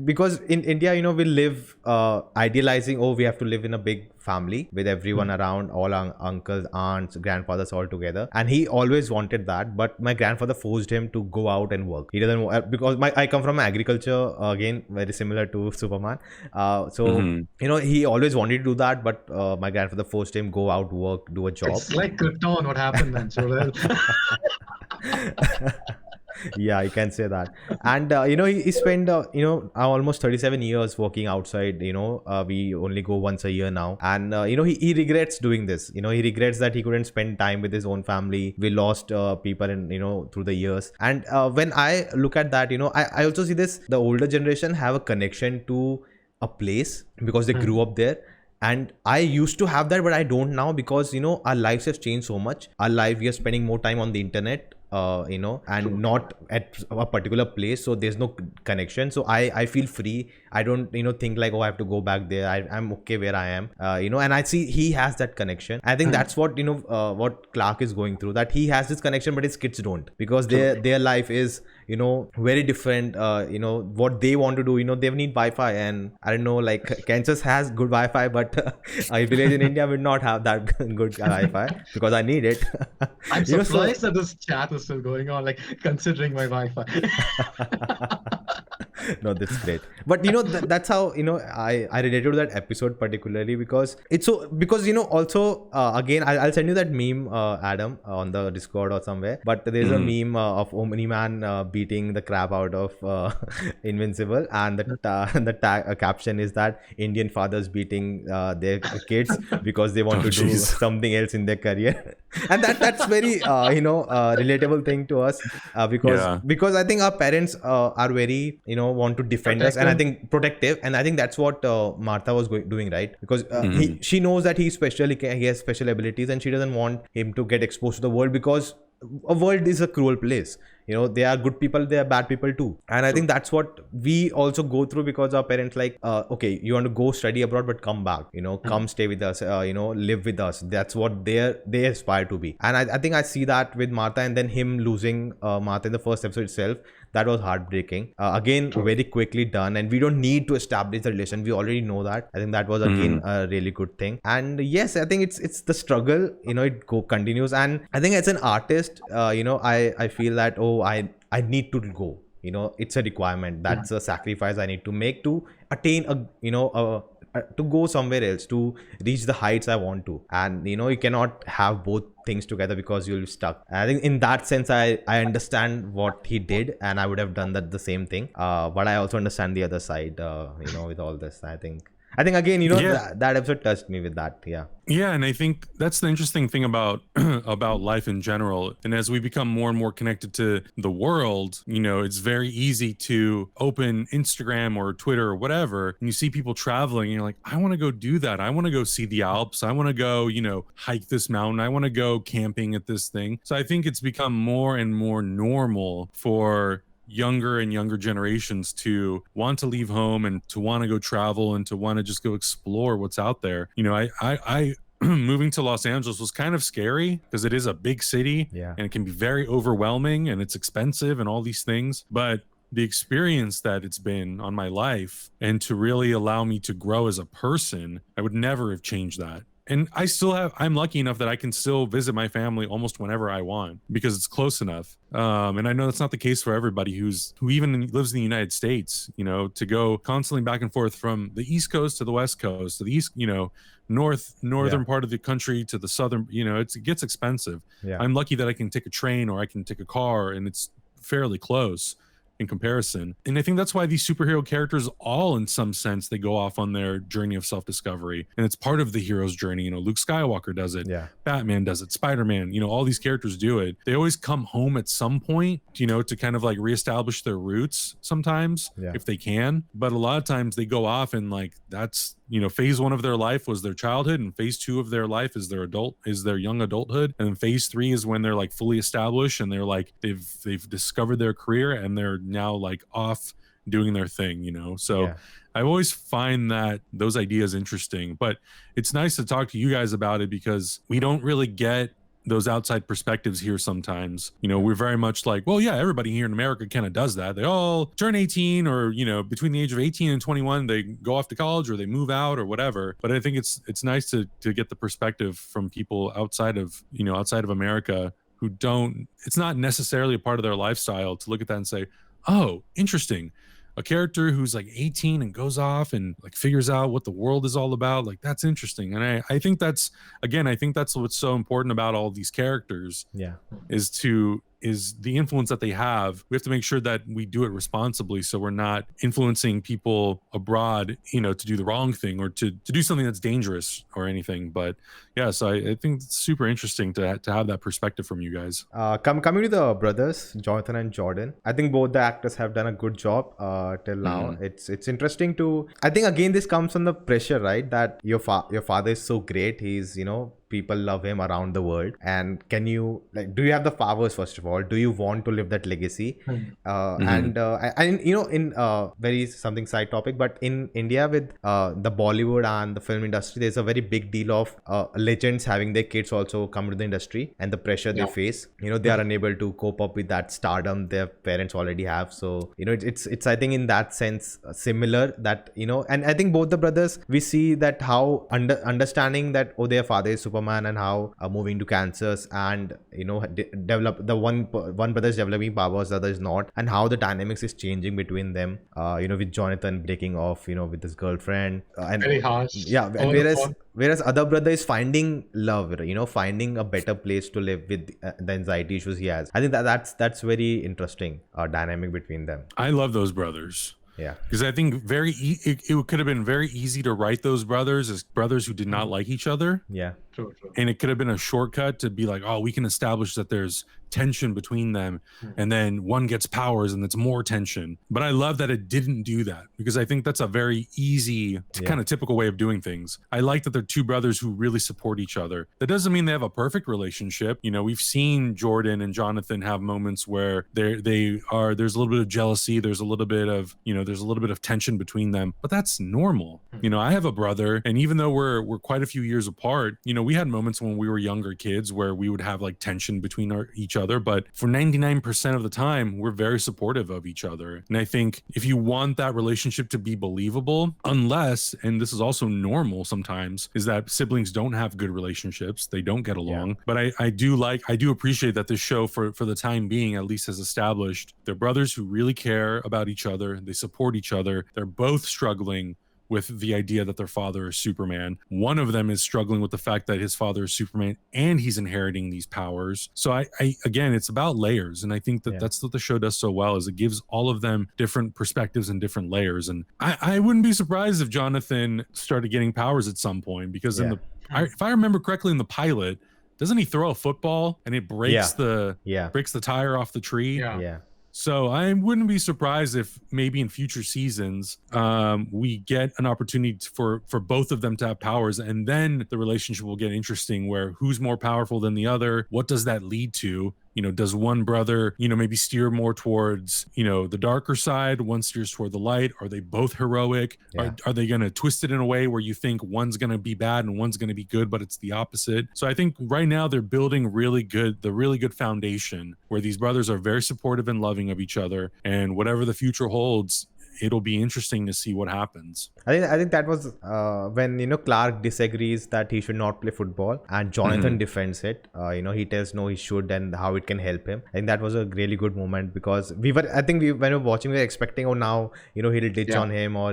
because in India, we live idealizing, oh, we have to live in a big family with everyone around, all uncles, aunts, grandfathers all together, and he always wanted that. But my grandfather forced him to go out and work. He doesn't because I come from agriculture, again very similar to Superman. He always wanted to do that, but my grandfather forced him go out, work, do a job. It's like Krypton, what happened then. So Yeah, you can say that. And he spent almost 37 years working outside. We only go once a year now, and he regrets doing this. He regrets that he couldn't spend time with his own family. We lost people in through the years. And when I look at that, I also see this: the older generation have a connection to a place because they grew up there. And I used to have that, but I don't now because our lives have changed so much. Our life, we are spending more time on the internet, and not at a particular place, so there's no connection. So I feel free. I don't think like, oh, I have to go back there. I'm okay where I am, and I see he has that connection. I think that's what what Clark is going through, that he has this connection but his kids don't, because their life is very different. What they want to do, they need Wi-Fi, and I don't know, like Kansas has good Wi-Fi, but a village in India will not have that good Wi-Fi because I need it. I'm surprised that this chat is still going on, like considering my Wi-Fi. No, that's great. But that's how I related to that episode particularly, because it's so, because also again I'll send you that meme, Adam, on the Discord or somewhere. But there's a meme of Omni-Man beating the crap out of Invincible, and the caption is that Indian fathers beating their kids because they want to do something else in their career. And that's very relatable thing to us, because I think our parents are very want to defend us, and I think protective, and I think that's what Martha was doing, right? Because she knows that he's special, he has special abilities, and she doesn't want him to get exposed to the world, because a world is a cruel place. There are good people, there are bad people too, and I think that's what we also go through, because our parents like, okay, you want to go study abroad, but come back, come stay with us, live with us. That's what they aspire to be. And I think I see that with Martha, and then him losing Martha in the first episode itself, that was heartbreaking. Again, very quickly done, and we don't need to establish the relation, we already know that. I think that was again a really good thing. And yes, I think it's the struggle, it continues. And I think as an artist, I feel that, oh, I need to go, it's a requirement, that's a sacrifice I need to make to attain to go somewhere else, to reach the heights I want to. And you cannot have both things together because you'll be stuck. I think in that sense, I understand what he did, and I would have done that the same thing, but I also understand the other side, with all this. I think again, that episode touched me with that. Yeah, and I think that's the interesting thing about about life in general. And as we become more and more connected to the world, it's very easy to open Instagram or Twitter or whatever, and you see people traveling, and you're like, I want to go do that. I want to go see the Alps. I want to go, hike this mountain. I want to go camping at this thing. So I think it's become more and more normal for younger and younger generations to want to leave home and to want to go travel and to want to just go explore what's out there. I moving to Los Angeles was kind of scary because it is a big city, and it can be very overwhelming, and it's expensive and all these things. But the experience that it's been on my life, and to really allow me to grow as a person, I would never have changed that. And I'm lucky enough that I can still visit my family almost whenever I want because it's close enough. And I know that's not the case for everybody who even lives in the United States, to go constantly back and forth from the East Coast to the West Coast to the East, northern part of the country to the southern, it gets expensive. Yeah. I'm lucky that I can take a train or I can take a car and it's fairly close in comparison. And I think that's why these superhero characters all, in some sense, they go off on their journey of self-discovery. And it's part of the hero's journey. Luke Skywalker does it. Yeah. Batman does it. Spider-Man, all these characters do it. They always come home at some point, to kind of like reestablish their roots sometimes, if they can. But a lot of times they go off and like that's phase 1 of their life was their childhood, and phase 2 of their life is their young adulthood, and then phase 3 is when they're like fully established and they're like they've discovered their career and they're now like off doing their thing. So I always find that those ideas interesting, but it's nice to talk to you guys about it because we don't really get those outside perspectives here sometimes. We're very much like, well, yeah, everybody here in America kind of does that. They all turn 18 or, between the age of 18 and 21, they go off to college or they move out or whatever. But I think it's nice to get the perspective from people outside of America who it's not necessarily a part of their lifestyle to look at that and say, oh, interesting. A character who's like 18 and goes off and like figures out what the world is all about. Like that's interesting. And I think that's what's so important about all these characters is the influence that they have. We have to make sure that we do it responsibly. So we're not influencing people abroad, to do the wrong thing or to do something that's dangerous or anything. But yeah, so I think it's super interesting to have that perspective from you guys. Coming to the brothers, Jonathan and Jordan, I think both the actors have done a good job till now. It's interesting I think again, this comes from the pressure, right? That your father is so great. He's, people love him around the world. And do you have the powers, first of all? Do you want to live that legacy? And in very something side topic, but in India with the Bollywood and the film industry, there's a very big deal of legends having their kids also come to the industry and the pressure they face. They are unable to cope up with that stardom their parents already have. So, it's I think in that sense similar that, and I think both the brothers, we see that how understanding that, their father is Superman and how moving to Kansas and, develop the one brother is developing powers, the other is not, and how the dynamics is changing between them, with Jonathan breaking off, with his girlfriend. And very harsh. Yeah. Whereas other brother is finding love, finding a better place to live with the anxiety issues he has. I think that's very interesting dynamic between them. I love those brothers. Yeah, because I think it could have been very easy to write those brothers as brothers who did not like each other. Yeah, true. And it could have been a shortcut to be like, oh, we can establish that there's tension between them, and then one gets powers and it's more tension. But I love that it didn't do that because I think that's a very easy, kind of typical way of doing things. I like that they're two brothers who really support each other. That doesn't mean they have a perfect relationship. We've seen Jordan and Jonathan have moments where there's a little bit of jealousy, there's a little bit of tension between them, but that's normal. I have a brother, and even though we're quite a few years apart, we had moments when we were younger kids where we would have like tension between each other, but for 99% of the time we're very supportive of each other. And I think if you want that relationship to be believable, unless, and this is also normal sometimes, is that siblings don't have good relationships, they don't get along. But I do appreciate that this show for the time being at least has established they're brothers who really care about each other, they support each other, they're both struggling with the idea that their father is Superman. One of them is struggling with the fact that his father is Superman and he's inheriting these powers. So I again, it's about layers. And I think that that's what the show does so well, is it gives all of them different perspectives and different layers. And I wouldn't be surprised if Jonathan started getting powers at some point, because if I remember correctly in the pilot, doesn't he throw a football and it breaks breaks the tire off the tree? Yeah. So I wouldn't be surprised if maybe in future seasons we get an opportunity for both of them to have powers, and then the relationship will get interesting, where who's more powerful than the other? What does that lead to? Does one brother, maybe steer more towards, the darker side, one steers toward the light? Are they both heroic? Are they going to twist it in a way where you think one's going to be bad and one's going to be good, but it's the opposite? So I think right now they're building the really good foundation where these brothers are very supportive and loving of each other, and whatever the future holds, it'll be interesting to see what happens. I think that was when Clark disagrees that he should not play football, and Jonathan defends it. He tells no, he should, and how it can help him. I think that was a really good moment, because when we were watching, we were expecting, oh, now he'll ditch on him, or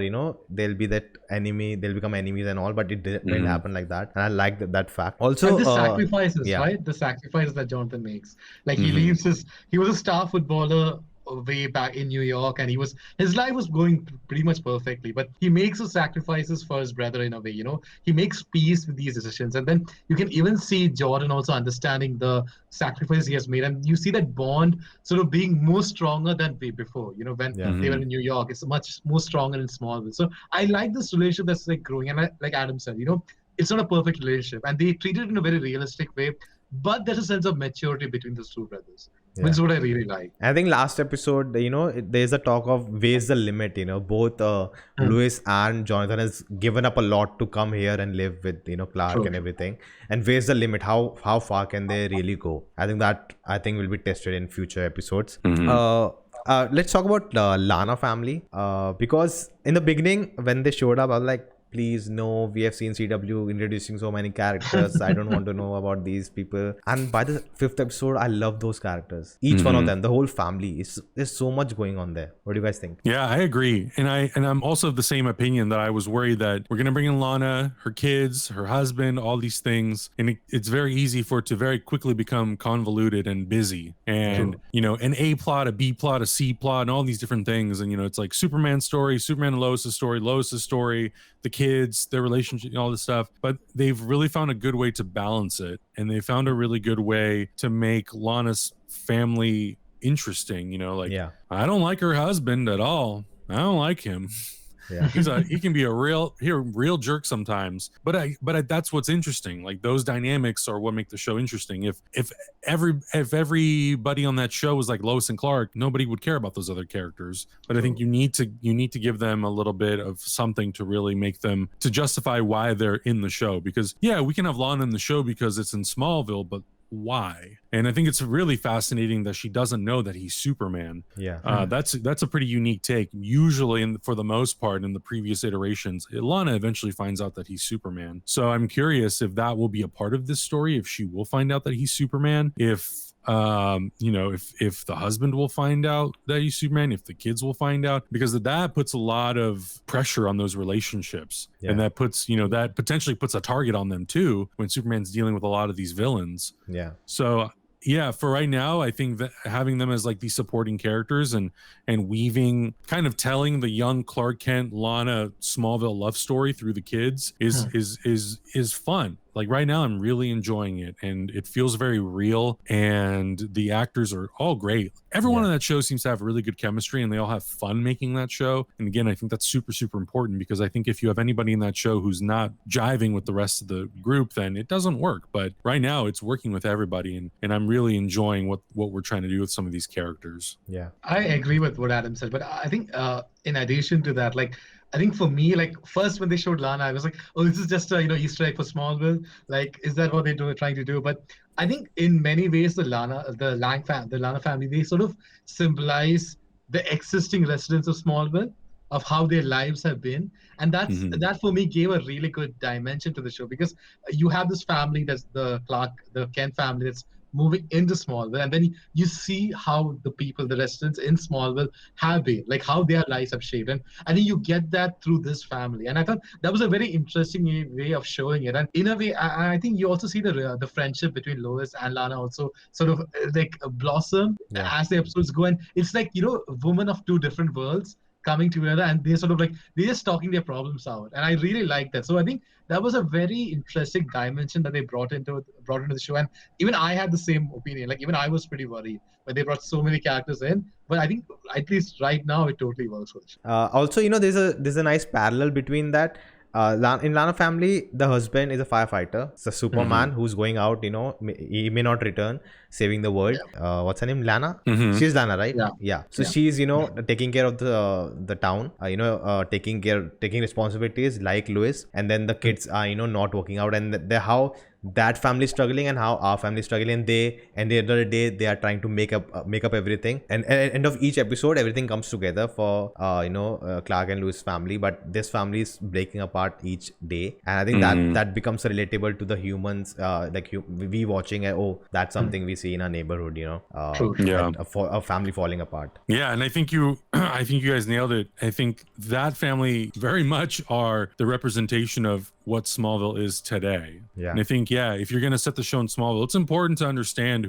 they'll be that enemy, they'll become enemies and all, but it didn't happen like that, and I like that fact. Also, and the sacrifices, right? The sacrifices that Jonathan makes, like he leaves he was a star footballer way back in New York, and his life was going pretty much perfectly, but he makes those sacrifices for his brother in a way. He makes peace with these decisions, and then you can even see Jordan also understanding the sacrifice he has made, and you see that bond sort of being more stronger than before. When they were in New York, it's much more stronger in Smallville. So I like this relationship that's like growing, and like Adam said, it's not a perfect relationship, and they treat it in a very realistic way, but there's a sense of maturity between those two brothers. Which is what I really like. I think last episode, there's a talk of where's the limit. Both Lois and Jonathan has given up a lot to come here and live with Clark and everything. And where's the limit? How far can they really go? I think will be tested in future episodes. Let's talk about Lana family. Because in the beginning, when they showed up, I was like, please, no, we have seen CW introducing so many characters. I don't want to know about these people. And by the 5th episode, I love those characters. Each one of them, the whole family. There's so much going on there. What do you guys think? Yeah, I agree. And I'm also of the same opinion, that I was worried that we're going to bring in Lana, her kids, her husband, all these things. And it's very easy for it to very quickly become convoluted and busy. And, an A plot, a B plot, a C plot, and all these different things. And, it's like Superman's story, Superman and Lois' story, the kids, their relationship, all this stuff. But they've really found a good way to balance it, and they found a really good way to make Lana's family interesting. I don't like her husband at all. I don't like him. Yeah, he can be a real jerk sometimes, but that's what's interesting. Like, those dynamics are what make the show interesting. If everybody on that show was like Lois and Clark, nobody would care about those other characters. But I think you need to give them a little bit of something to really make them, to justify why they're in the show. Because we can have Lana in the show because it's in Smallville, but why? And I think it's really fascinating that she doesn't know that he's Superman. That's a pretty unique take. Usually, for the most part, in the previous iterations, Lana eventually finds out that he's Superman. So I'm curious if that will be a part of this story, if she will find out that he's Superman, if the husband will find out that he's Superman, if the kids will find out, because that puts a lot of pressure on those relationships. And that puts, that potentially puts a target on them too, when Superman's dealing with a lot of these villains. So for right now, I think that having them as like these supporting characters and weaving, kind of telling the young Clark Kent, Lana, Smallville love story through the kids is fun. Like, right now, I'm really enjoying it, and it feels very real, and the actors are all great. Everyone on that show seems to have really good chemistry, and they all have fun making that show. And again, I think that's super, super important, because I think if you have anybody in that show who's not jiving with the rest of the group, then it doesn't work. But right now, it's working with everybody, and I'm really enjoying what we're trying to do with some of these characters. I agree with what Adam said, but I think in addition to that, like, I think for me, like, first when they showed Lana, I was like, oh, this is just a Easter egg for Smallville. Like, is that what they're trying to do? But I think in many ways, the Lana family, they sort of symbolize the existing residents of Smallville, of how their lives have been, and that for me gave a really good dimension to the show, because you have this family, that's the Kent family, that's moving into Smallville, and then you see how the residents in Smallville have been, like how their lives have shaped, and I think you get that through this family, and I thought that was a very interesting way of showing it. And in a way, I think you also see the friendship between Lois and Lana also sort of like blossom as the episodes go, and it's like women of two different worlds coming together, and they're sort of like, they're just talking their problems out, and I really like that. So I think that was a very interesting dimension that they brought into the show, and even I had the same opinion. Like, even I was pretty worried, but they brought so many characters in. But I think at least right now it totally works for the show. Also, there's a nice parallel between that. In Lana family, the husband is a firefighter. It's a Superman who's going out. He may not return. saving the world. What's her name? Lana. Mhm. She's Lana, right? Yeah. Yeah. So Yeah. she's taking care of the town. Taking responsibilities like Lois, and then the kids are not working out, and the how that family is struggling and how our family is struggling, and they and the end of the day they are trying to make up everything, and at the end of each episode everything comes together for Clark and Lois family, but this family is breaking apart each day, and I think that becomes relatable to the humans, we watching that's something we see in our neighborhood, True. Yeah. a family falling apart. Yeah, and I think you guys nailed it. I think that family very much are the representation of what Smallville is today. Yeah. And I think, if you're going to set the show in Smallville, it's important to understand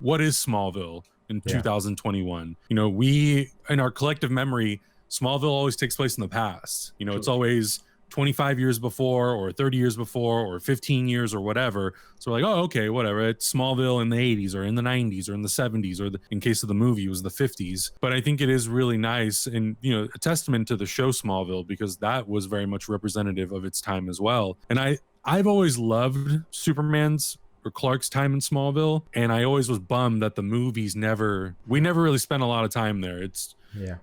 what is Smallville in 2021. We, in our collective memory, Smallville always takes place in the past. It's always 25 years before or 30 years before or 15 years or whatever. So we're like, oh, okay, whatever. It's Smallville in the 80s or in the 90s or in the 70s or in case of the movie, it was the 50s. But I think it is really nice and, a testament to the show Smallville, because that was very much representative of its time as well. And I've always loved Superman's or Clark's time in Smallville. And I always was bummed that the movies we never really spent a lot of time there.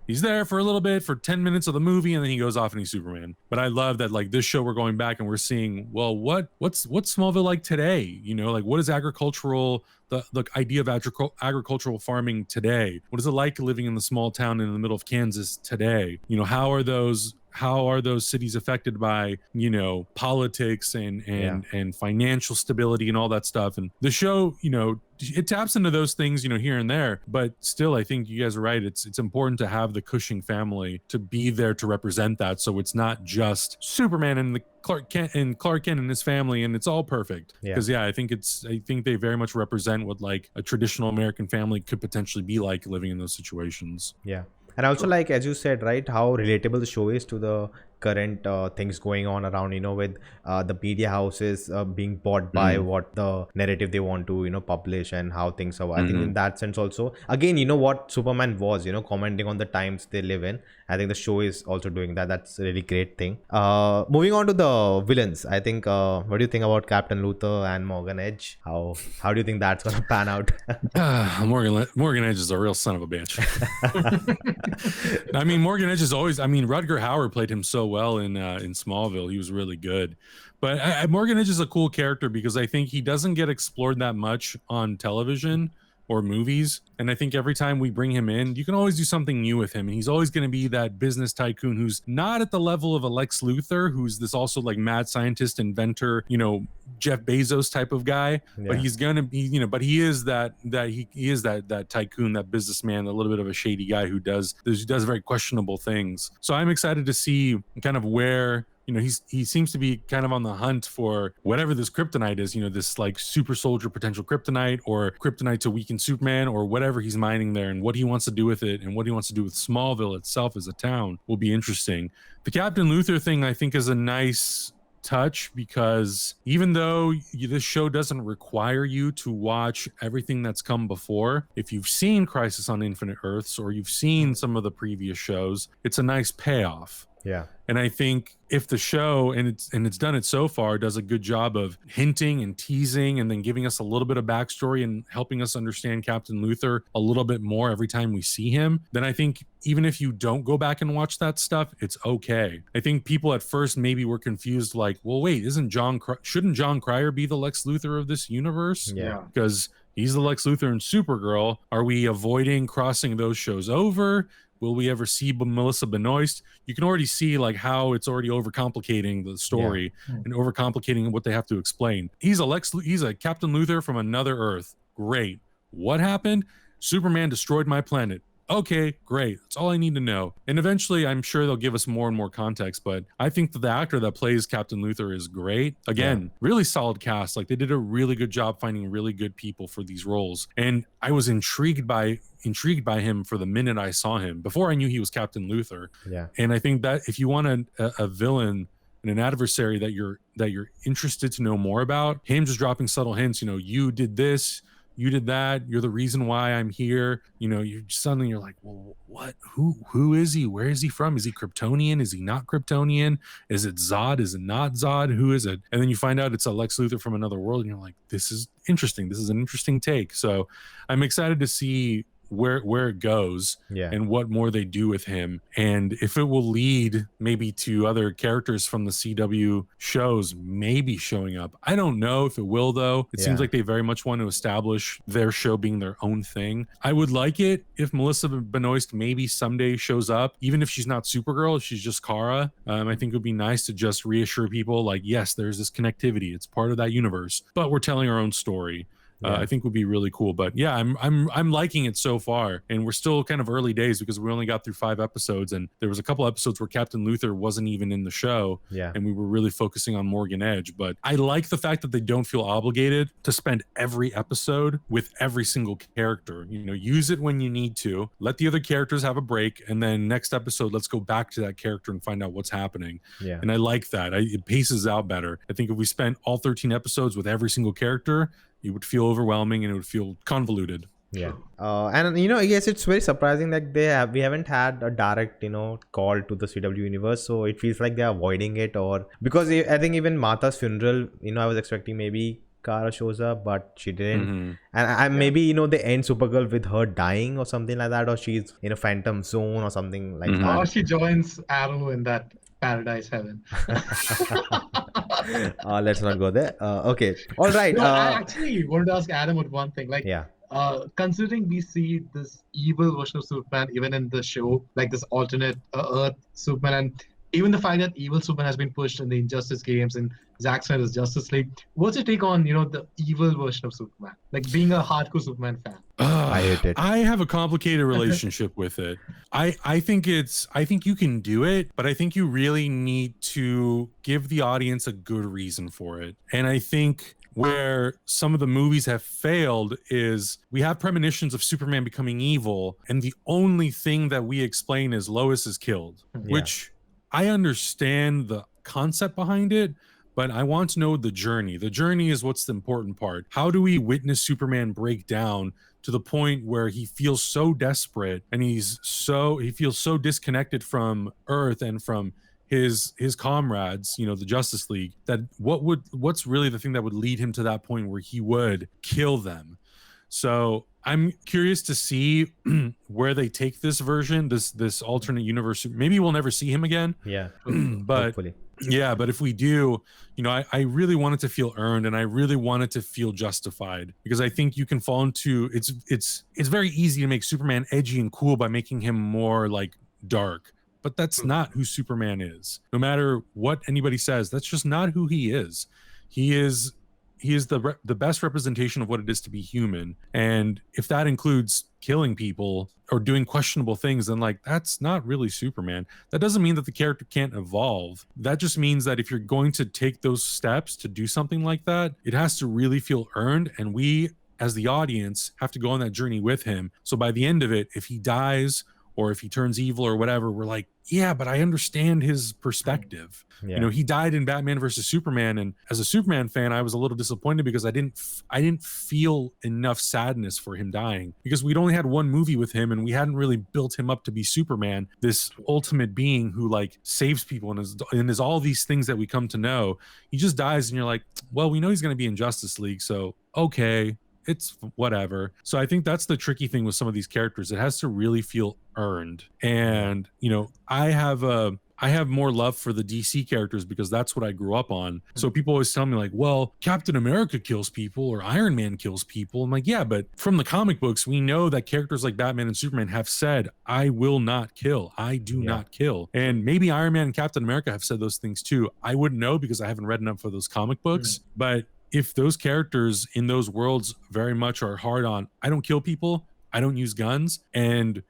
He's there for a little bit, for 10 minutes of the movie, and then he goes off and he's Superman. But I love that, like, this show we're going back and we're seeing, well, what's Smallville like today? What is the idea of agricultural farming today? What is it like living in the small town in the middle of Kansas today? How are those cities affected by politics and financial stability and all that stuff? And the show it taps into those things here and there, but still I think you guys are right. It's important to have the Cushing family to be there to represent that, so it's not just Superman and Clark Kent and his family and it's all perfect. Because I think they very much represent what like a traditional American family could potentially be like living in those situations. And also, like as you said, right, how relatable the show is to the current things going on around, with the media houses being bought by what the narrative they want to, publish, and how things are. I think in that sense also, again, what Superman was, commenting on the times they live in. I think the show is also doing that. That's a really great thing. Moving on to the villains, I think, what do you think about Captain Luthor and Morgan Edge? How do you think that's going to pan out? Morgan Edge is a real son of a bitch. I mean, Morgan Edge is always, Rutger Hauer played him so well in Smallville. He was really good. But Morgan Edge is a cool character because I think he doesn't get explored that much on television or movies. And I think every time we bring him in, you can always do something new with him. And he's always going to be that business tycoon who's not at the level of a Lex Luthor, who's this also like mad scientist, inventor, Jeff Bezos type of guy. But he's going to be, but he is that tycoon, that businessman, a little bit of a shady guy who does very questionable things. So I'm excited to see kind of where he seems to be kind of on the hunt for whatever this kryptonite is, this like super soldier potential kryptonite, or kryptonite to weaken Superman, or whatever he's mining there, and what he wants to do with it and what he wants to do with Smallville itself as a town will be interesting. The Captain Luthor thing I think is a nice touch, because even though this show doesn't require you to watch everything that's come before, if you've seen Crisis on Infinite Earths or you've seen some of the previous shows, it's a nice payoff. And I think if the show, and it's done it so far, does a good job of hinting and teasing and then giving us a little bit of backstory and helping us understand Captain Luthor a little bit more every time we see him, then I think even if you don't go back and watch that stuff, it's okay. I think people at first maybe were confused, like, well, wait, shouldn't John Cryer be the Lex Luthor of this universe? Because he's the Lex Luthor in Supergirl. Are we avoiding crossing those shows over? Will we ever see Melissa Benoist? You can already see like how it's already overcomplicating the story and overcomplicating what they have to explain. He's a Captain Luthor from another Earth. Great. What happened? Superman destroyed my planet. Okay, great. That's all I need to know. And eventually, I'm sure they'll give us more and more context, but I think that the actor that plays Captain Luthor is great. Again, really solid cast. Like, they did a really good job finding really good people for these roles. And I was intrigued by him for the minute I saw him, before I knew he was Captain Luthor. And I think that if you want a villain and an adversary that you're interested to know more about, him just dropping subtle hints, you did this, you did that. You're the reason why I'm here. You know, you're like, well, what? Who is he? Where is he from? Is he Kryptonian? Is he not Kryptonian? Is it Zod? Is it not Zod? Who is it? And then you find out it's a Lex Luthor from another world, and you're like, this is interesting. This is an interesting take. So I'm excited to see where it goes and what more they do with him, and if it will lead maybe to other characters from the CW shows maybe showing up. I don't know if it will, though. It seems like they very much want to establish their show being their own thing. I would like it if Melissa Benoist maybe someday shows up, even if she's not Supergirl, if she's just Kara. I think it would be nice to just reassure people like, yes, there's this connectivity, it's part of that universe, but we're telling our own story. I think would be really cool. But yeah, I'm liking it so far, and we're still kind of early days because we only got through 5 episodes, and there was a couple episodes where Captain Luthor wasn't even in the show, and we were really focusing on Morgan Edge. But I like the fact that they don't feel obligated to spend every episode with every single character. You know, use it when you need to, let the other characters have a break, and then next episode let's go back to that character and find out what's happening. And I like that. It paces out better. I think if we spent all 13 episodes with every single character, it would feel overwhelming and it would feel convoluted. And you know, yes, it's very surprising that we haven't had a direct, you know, call to the CW universe, so it feels like they're avoiding it, or because I think even Martha's funeral, you know, I was expecting maybe Kara shows up, but she didn't. And maybe, you know, they end Supergirl with her dying or something like that, or she's in a phantom zone or something like that, or she joins Arrow in that paradise heaven. Let's not go there. Okay, all right. I actually wanted to ask Adam with one thing, like, considering we see this evil version of Superman even in the show, like this alternate Earth Superman, and even the fact that evil Superman has been pushed in the Injustice games and Zack Snyder's Justice League, what's your take on, you know, the evil version of Superman, like being a hardcore Superman fan? I hate it. I have a complicated relationship with it. I think you can do it, but I think you really need to give the audience a good reason for it. And I think where some of the movies have failed is we have premonitions of Superman becoming evil, and the only thing that we explain is Lois is killed, which I understand the concept behind it, but I want to know the journey. The journey is what's the important part. How do we witness Superman break down to the point where he feels so desperate and he feels so disconnected from Earth and from his comrades, you know, the Justice League, that what's really the thing that would lead him to that point where he would kill them? So I'm curious to see where they take this version, this alternate universe. Maybe we'll never see him again. But hopefully. But if we do, you know, I really want it to feel earned, and I really want it to feel justified, because I think you can fall into it's very easy to make Superman edgy and cool by making him more like dark. But that's not who Superman is. No matter what anybody says, that's just not who he is. He is the best representation of what it is to be human. And if that includes killing people or doing questionable things, then like that's not really Superman. That doesn't mean that the character can't evolve. That just means that if you're going to take those steps to do something like that, it has to really feel earned, and we as the audience have to go on that journey with him. So by the end of it, if he dies or if he turns evil or whatever, we're like, yeah, but I understand his perspective. You know, he died in Batman versus Superman, and as a Superman fan, I was a little disappointed because I didn't feel enough sadness for him dying, because we'd only had one movie with him and we hadn't really built him up to be Superman, this ultimate being who like saves people and is all these things that we come to know. He just dies and you're like, well, we know he's going to be in Justice League, so okay, it's whatever. So I think that's the tricky thing with some of these characters. It has to really feel earned. And, you know, I have more love for the DC characters because that's what I grew up on. So people always tell me like, well, Captain America kills people or Iron Man kills people. I'm like, yeah, but from the comic books, we know that characters like Batman and Superman have said, I will not kill. I do not kill. And maybe Iron Man and Captain America have said those things too. I wouldn't know because I haven't read enough for those comic books. But if those characters in those worlds very much are hard on, I don't kill people, I don't use guns, and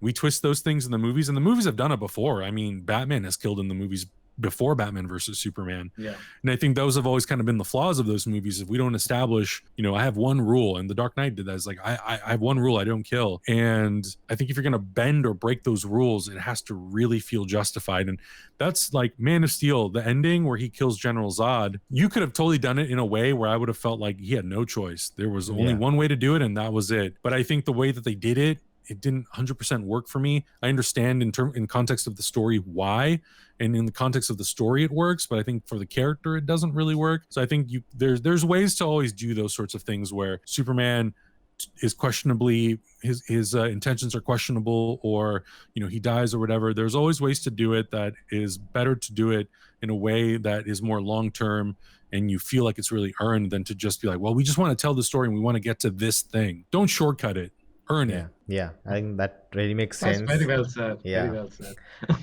we twist those things in the movies, and the movies have done it before. I mean, Batman has killed in the movies before Batman versus Superman. Yeah. And I think those have always kind of been the flaws of those movies. If we don't establish, I have one rule, and The Dark Knight did that. It's like, I have one rule, I don't kill. And I think if you're going to bend or break those rules, it has to really feel justified. And that's like Man of Steel, the ending where he kills General Zod. You could have totally done it in a way where I would have felt like he had no choice. There was only one way to do it, and that was it. But I think the way that they did it, it didn't 100% work for me. I understand in context of the story why, and in the context of the story it works, but I think for the character it doesn't really work. So I think there's ways to always do those sorts of things where Superman is questionably, his intentions are questionable, or he dies or whatever. There's always ways to do it that is better to do it in a way that is more long term and you feel like it's really earned, than to just be like, well, we just want to tell the story and we want to get to this thing. Don't shortcut it. Earn it. Yeah, I think that really makes That's sense. very well said. Yeah. Very well said.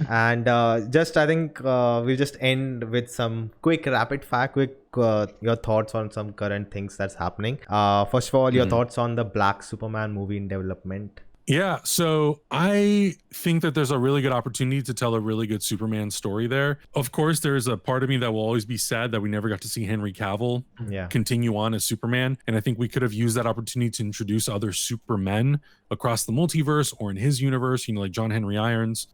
And I think we'll just end with some quick rapid fire, your thoughts on some current things that's happening. First of all, your thoughts on the Black Superman movie in development. Yeah, so I think that there's a really good opportunity to tell a really good Superman story there. Of course, there's a part of me that will always be sad that we never got to see Henry Cavill continue on as Superman. And I think we could have used that opportunity to introduce other Supermen across the multiverse or in his universe, like John Henry Irons.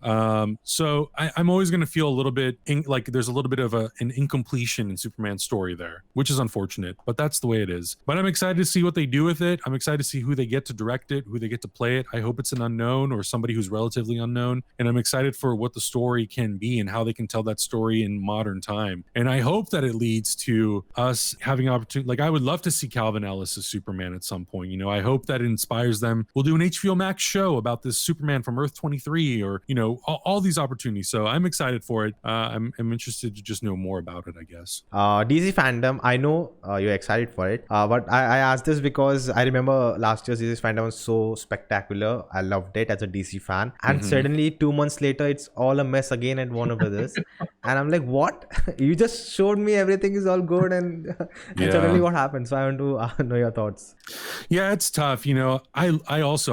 So I'm always going to feel a little bit like there's a little bit of an incompletion in Superman's story there, which is unfortunate, but that's the way it is. But I'm excited to see what they do with it. I'm excited to see who they get to direct it, who they get to play it. I hope it's an unknown or somebody who's relatively unknown. And I'm excited for what the story can be and how they can tell that story in modern time. And I hope that it leads to us having opportunity. Like, I would love to see Calvin Ellis as Superman at some point. I hope that it inspires them. We'll do an HBO Max show about this Superman from Earth 23, or, all these opportunities. So I'm excited for it. I'm interested to just know more about it, I guess. DC fandom, I know you're excited for it. But I asked this because I remember last year's DC fandom was so spectacular. I loved it as a DC fan. And suddenly 2 months later, it's all a mess again at Warner Brothers. And I'm like, what? You just showed me everything is all good, and suddenly what happened? So I want to know your thoughts. Yeah, it's tough.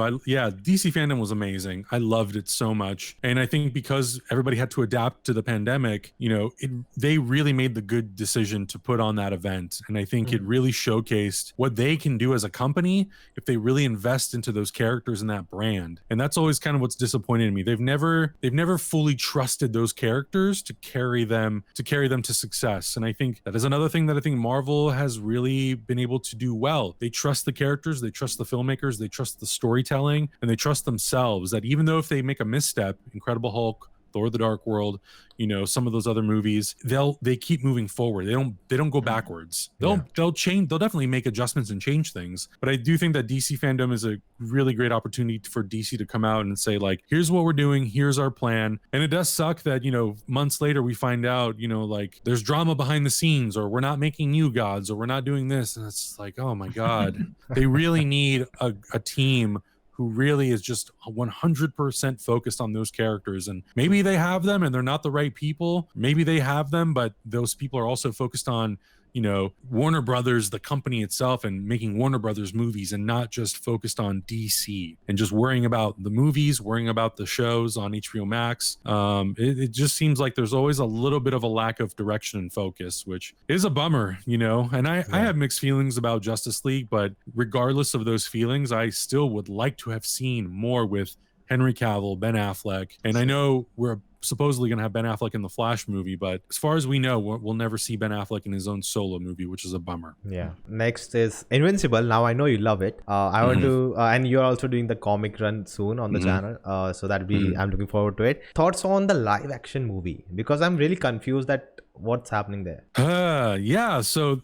DC fandom was amazing. I loved it so much. And I think because everybody had to adapt to the pandemic, they really made the good decision to put on that event. And I think it really showcased what they can do as a company if they really invest into those characters and that brand. And that's always kind of what's disappointed me. They've never fully trusted those characters to carry them to success. And I think that is another thing that I think Marvel has really been able to do well. They trust the characters, they trust the filmmakers, they trust the storytelling, and they trust themselves, that even though if they make a misstep, Incredible Hulk, Thor: The Dark World, some of those other movies, they keep moving forward. They don't go backwards. They'll change. They'll definitely make adjustments and change things. But I do think that DC fandom is a really great opportunity for DC to come out and say, like, here's what we're doing, here's our plan. And it does suck that months later we find out like there's drama behind the scenes, or we're not making New Gods, or we're not doing this, and it's like, oh my god, they really need a team who really is just 100% focused on those characters. And maybe they have them and they're not the right people. Maybe they have them, but those people are also focused on, Warner Brothers, the company itself, and making Warner Brothers movies, and not just focused on DC and just worrying about the movies, worrying about the shows on HBO Max. It just seems like there's always a little bit of a lack of direction and focus, which is a bummer, and I have mixed feelings about Justice League, but regardless of those feelings, I still would like to have seen more with Henry Cavill, Ben Affleck. And I know we're supposedly going to have Ben Affleck in the Flash movie, but as far as we know, we'll never see Ben Affleck in his own solo movie, which is a bummer. Yeah. Next is Invincible. Now I know you love it. I want to, and you're also doing the comic run soon on the channel. So that'll be, I'm looking forward to it. Thoughts on the live action movie? Because I'm really confused that what's happening there. So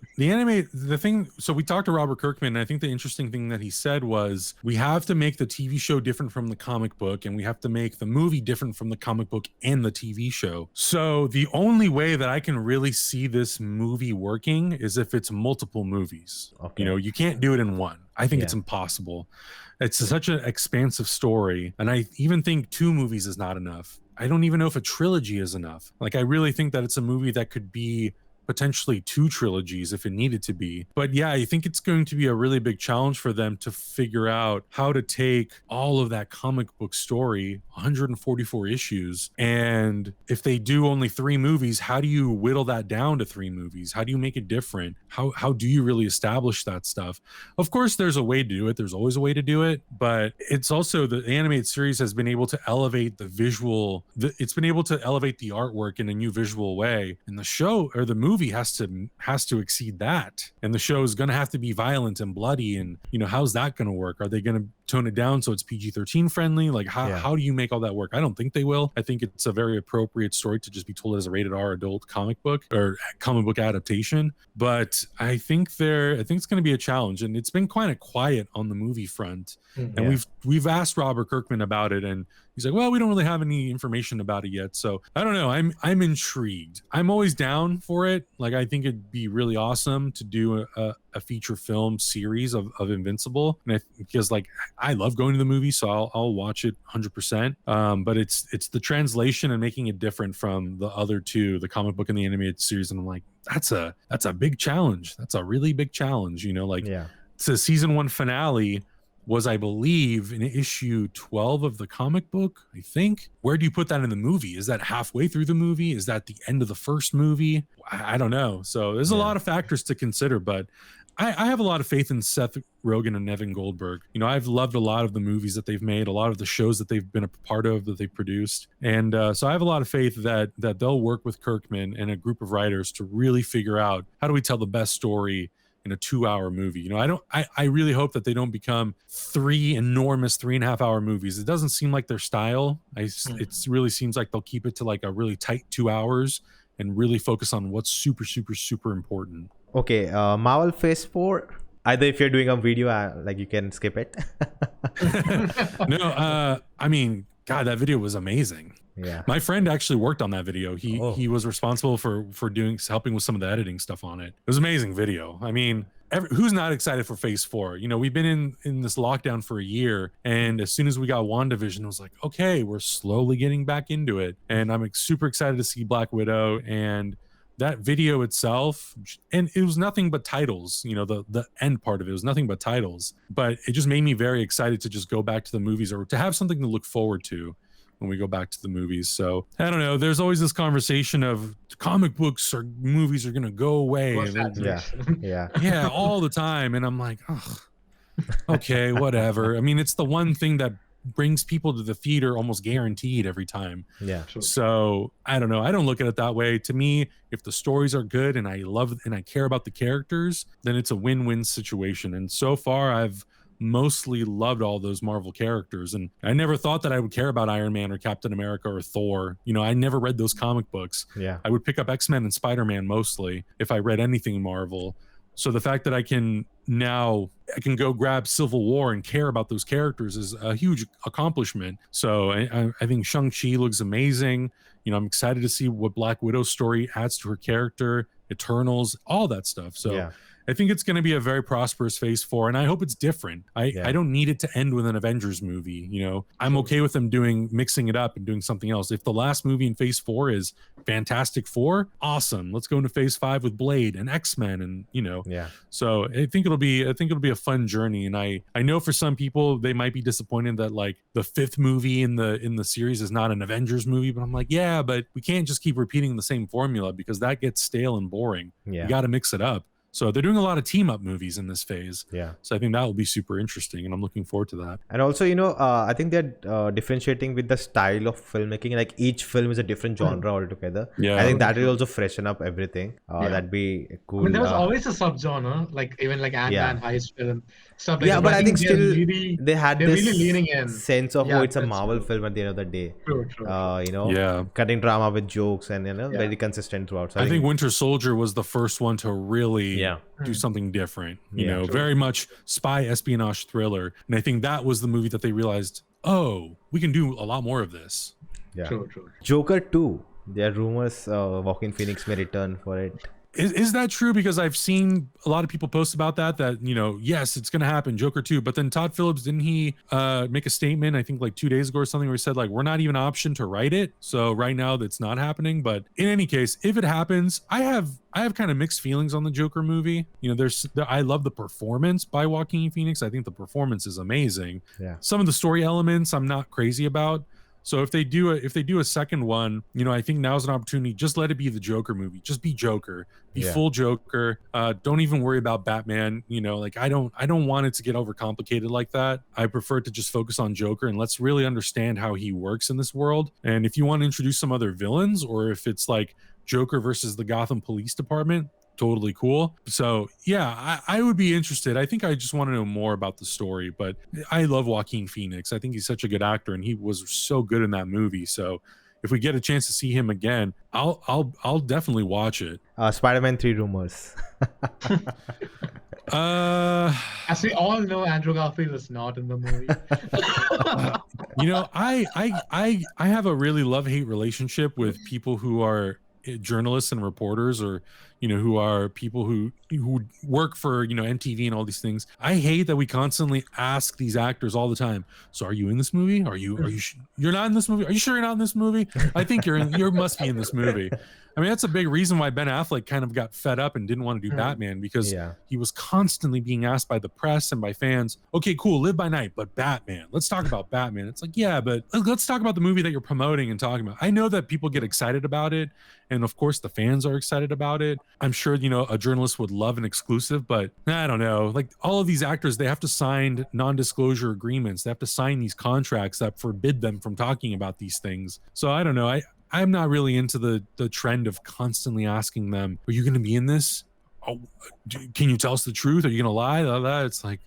so we talked to Robert Kirkman, and I think the interesting thing that he said was, we have to make the TV show different from the comic book, and we have to make the movie different from the comic book and the TV show. So the only way that I can really see this movie working is if it's multiple movies. Okay. You can't do it in one. I think it's impossible. It's such an expansive story, and I even think 2 movies is not enough. I don't even know if a trilogy is enough. Like, I really think that it's a movie that could be potentially 2 trilogies if it needed to be. But yeah, I think it's going to be a really big challenge for them to figure out how to take all of that comic book story, 144 issues, and if they do only 3 movies, how do you whittle that down to 3 movies? How do you make it different? How do you really establish that stuff? Of course, there's a way to do it. There's always a way to do it, but it's also the animated series has been able to elevate the visual. It's been able to elevate the artwork in a new visual way, and the show or the movie has to exceed that. And the show is going to have to be violent and bloody. And how's that going to work? Are they going to tone it down so it's PG-13 friendly? Like how do you make all that work? I don't think they will. I think it's a very appropriate story to just be told as a rated R adult comic book or comic book adaptation. But I think it's going to be a challenge, and it's been kind of quiet on the movie front. And we've asked Robert Kirkman about it, and he's like, well, we don't really have any information about it yet. So I don't know. I'm intrigued. I'm always down for it. Like, I think it'd be really awesome to do a feature film series of Invincible. And because like I love going to the movie, so I'll watch it 100%. But it's the translation and making it different from the other 2, the comic book and the animated series. And I'm like, that's a big challenge. That's a really big challenge. It's a season 1 finale was, I believe, in issue 12 of the comic book, I think. Where do you put that in the movie? Is that halfway through the movie? Is that the end of the first movie? I don't know. So there's a lot of factors to consider, but I have a lot of faith in Seth Rogen and Evan Goldberg. I've loved a lot of the movies that they've made, a lot of the shows that they've been a part of, that they've produced. And so I have a lot of faith that they'll work with Kirkman and a group of writers to really figure out how do we tell the best story in a 2-hour movie. I really hope that they don't become 3 enormous 3.5-hour movies. It doesn't seem like their style. It really seems like they'll keep it to like a really tight 2 hours and really focus on what's super, super, super important. Okay, Marvel Phase 4. Either if you're doing a video, like you can skip it. No, I mean, God, that video was amazing. Yeah, my friend actually worked on that video. He was responsible for helping with some of the editing stuff on it. It was an amazing video. I mean, who's not excited for Phase 4? We've been in this lockdown for a year, and as soon as we got WandaVision, it was like, okay, we're slowly getting back into it, and I'm super excited to see Black Widow. And that video itself, and it was nothing but titles, the end part of it was nothing but titles, but it just made me very excited to just go back to the movies or to have something to look forward to when we go back to the movies. So I don't know, there's always this conversation of comic books or movies are going to go away. Yeah, all the time. And I'm like, oh, okay, whatever. I mean, it's the one thing that brings people to the theater almost guaranteed every time. Yeah. Sure. So I don't know. I don't look at it that way. To me, if the stories are good and I love and I care about the characters, then it's a win-win situation. And so far, I've mostly loved all those Marvel characters. And I never thought that I would care about Iron Man or Captain America or Thor. I never read those comic books. Yeah. I would pick up X-Men and Spiderman mostly if I read anything Marvel. So the fact that I can go grab Civil War and care about those characters is a huge accomplishment. So I think Shang-Chi looks amazing. I'm excited to see what Black Widow's story adds to her character, Eternals, all that stuff. So I think it's going to be a very prosperous Phase 4, and I hope it's different. I don't need it to end with an Avengers movie. I'm okay with them mixing it up and doing something else. If the last movie in Phase 4 is Fantastic Four, awesome. Let's go into Phase 5 with Blade and X-Men, and So I think it'll be a fun journey. And I know for some people they might be disappointed that like the 5th movie in the series is not an Avengers movie, but I'm like, yeah, but we can't just keep repeating the same formula because that gets stale and boring. You got to mix it up. So they're doing a lot of team up movies in this phase. Yeah. So I think that will be super interesting, and I'm looking forward to that. And also, I think they're differentiating with the style of filmmaking. Like each film is a different genre altogether. Yeah. I think that will also freshen up everything. That'd be cool. I mean, there was always a subgenre, like even like Ant-Man heist film stuff. Like that. But I think still really, they had they're this really leaning in. sense of it's a Marvel film at the end of the day. True. Cutting drama with jokes and very consistent throughout. So I think Winter Soldier was the first one to really do something different. Very much spy espionage thriller, and I think that was the movie that they realized, oh, we can do a lot more of this. True. Joker 2. There are rumors Joaquin Phoenix may return for it. Is that true? Because I've seen a lot of people post about that, yes, it's going to happen, Joker 2. But then Todd Phillips, didn't he make a statement, I think like 2 days ago or something, where he said like, we're not even optioned to write it. So right now that's not happening. But in any case, if it happens, I have kind of mixed feelings on the Joker movie. I love the performance by Joaquin Phoenix. I think the performance is amazing. Yeah. Some of the story elements I'm not crazy about. So if they do a second one, I think now's an opportunity. Just let it be the Joker movie. Just be Joker. Be full Joker. Don't even worry about Batman. I don't want it to get overcomplicated like that. I prefer to just focus on Joker and let's really understand how he works in this world. And if you want to introduce some other villains, or if it's like Joker versus the Gotham Police Department, totally cool. So yeah, I would be interested. I think I just want to know more about the story, but I love Joaquin Phoenix. I think he's such a good actor and he was so good in that movie. So if we get a chance to see him again, I'll definitely watch it. Spider-Man 3 rumors. As we all know, Andrew Garfield is not in the movie. I have a really love-hate relationship with people who are journalists and reporters, or who are people who work for MTV and all these things. I hate that we constantly ask these actors all the time, so are you in this movie? You're not in this movie? Are you sure you're not in this movie? I think you must be in this movie. I mean, that's a big reason why Ben Affleck kind of got fed up and didn't want to do Batman, because he was constantly being asked by the press and by fans, okay, cool, Live by Night, but Batman, let's talk about Batman. It's like, yeah, but let's talk about the movie that you're promoting and talking about. I know that people get excited about it, and of course the fans are excited about it. I'm sure a journalist would love an exclusive, but I don't know, like all of these actors, they have to sign non-disclosure agreements. They have to sign these contracts that forbid them from talking about these things. So I don't know, I'm not really into the trend of constantly asking them, are you going to be in this? Oh, can you tell us the truth? Are you going to lie? It's like,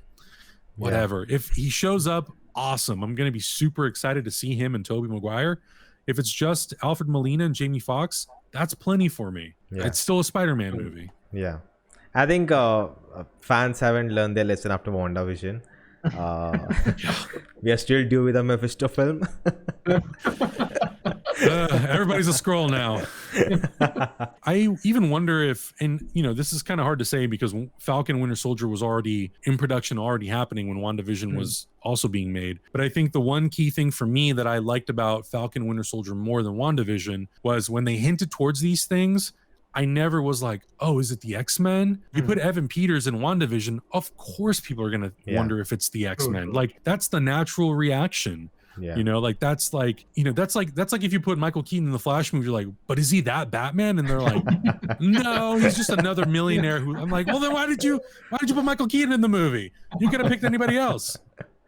whatever. If he shows up, awesome. I'm going to be super excited to see him and Tobey Maguire. If it's just Alfred Molina and Jamie Foxx, that's plenty for me. It's still a Spider-Man movie. Yeah. I think fans haven't learned their lesson after WandaVision. We are still due with a Mephisto film. Everybody's a Skrull now. I even wonder if, and this is kind of hard to say because Falcon Winter Soldier was already in production, already happening when WandaVision was also being made. But I think the one key thing for me that I liked about Falcon Winter Soldier more than WandaVision was when they hinted towards these things, I never was like, oh, is it the X-Men? You put Evan Peters in WandaVision, of course people are going to wonder if it's the X-Men. Like, that's the natural reaction. That's like if you put Michael Keaton in the Flash movie, you're like, but is he that Batman? And they're like, no, he's just another millionaire who. I'm like, well, then why did you put Michael Keaton in the movie? You could have picked anybody else.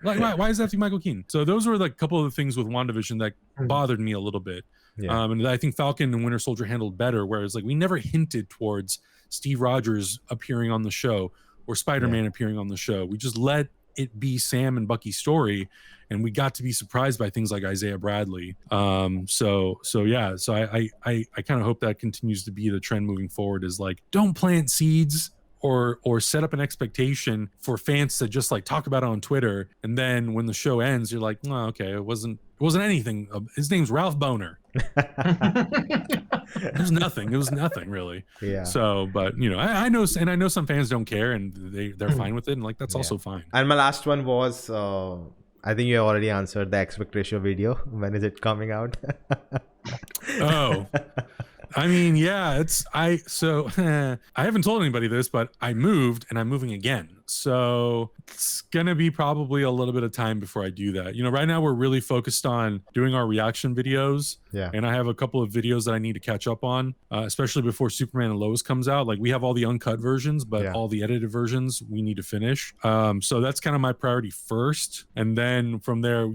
Like, why is that to Michael Keaton? So those were like a couple of the things with WandaVision that bothered me a little bit. And I think Falcon and Winter Soldier handled better, whereas like we never hinted towards Steve Rogers appearing on the show or Spider-Man appearing on the show. We just let it be Sam and Bucky's story, and we got to be surprised by things like Isaiah Bradley. So I kind of hope that continues to be the trend moving forward, is like, don't plant seeds or set up an expectation for fans to just like talk about it on Twitter, and then when the show ends you're like, oh, okay, it wasn't anything. His name's Ralph Boner. It was nothing really. So but I know some fans don't care and they're fine with it, and like that's also fine. And my last one was I think you already answered the aspect ratio video. When is it coming out? Oh, I mean, yeah, I haven't told anybody this, but I moved and I'm moving again. So it's going to be probably a little bit of time before I do that. Right now we're really focused on doing our reaction videos. And I have a couple of videos that I need to catch up on, especially before Superman and Lois comes out. Like we have all the uncut versions, but all the edited versions we need to finish. So that's kind of my priority first. And then from there,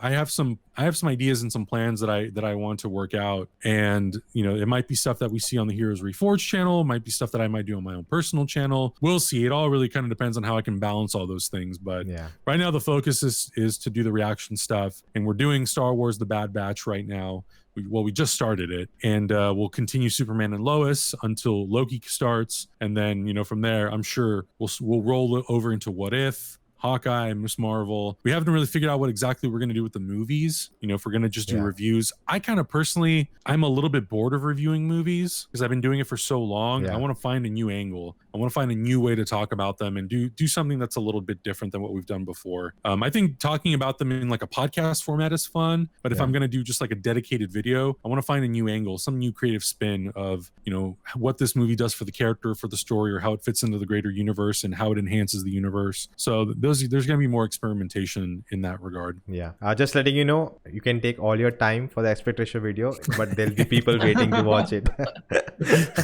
I have some ideas and some plans that I want to work out. And, it might be stuff that we see on the Heroes Reforged channel. It might be stuff that I might do on my own personal channel. We'll see. It all really kind of depends on how I can balance all those things. But right now the focus is to do the reaction stuff. And we're doing Star Wars The Bad Batch right now. We just started it, and we'll continue Superman and Lois until Loki starts. And then, from there, I'm sure we'll roll it over into What If, Hawkeye, Miss Marvel. We haven't really figured out what exactly we're going to do with the movies. You know, if we're going to just do reviews. I kind of personally, I'm a little bit bored of reviewing movies because I've been doing it for so long. I want to find a new angle. I want to find a new way to talk about them and do something that's a little bit different than what we've done before. I think talking about them in like a podcast format is fun, but if I'm going to do just like a dedicated video, I want to find a new angle, some new creative spin of, you know, what this movie does for the character, for the story, or how it fits into the greater universe and how it enhances the universe. So there's going to be more experimentation in that regard. Yeah. Just letting you know, you can take all your time for the aspect ratio video, but there'll be people waiting to watch it.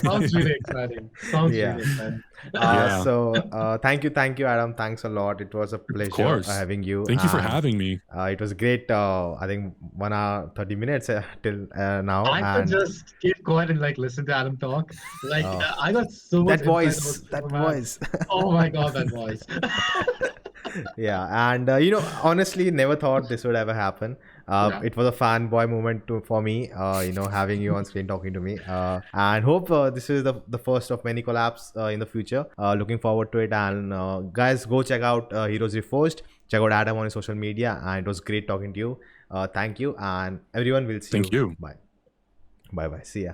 Sounds really exciting. Really exciting. So thank you, Adam. Thanks a lot. It was a pleasure having you. Thank you for having me. It was great. I think 1 hour 30 minutes till now. I could just keep quiet and like listen to Adam talk. Like I got so much that voice. Oh my god, that voice. Yeah, and you know, honestly, never thought this would ever happen. It was a fanboy moment for me, you know, having you on screen talking to me, and hope this is the first of many collabs in the future. Looking forward to it, and guys, go check out Heroes Reforged. Check out Adam on his social media, and it was great talking to you. Thank you, and everyone will see you. Thank you. Bye. See ya.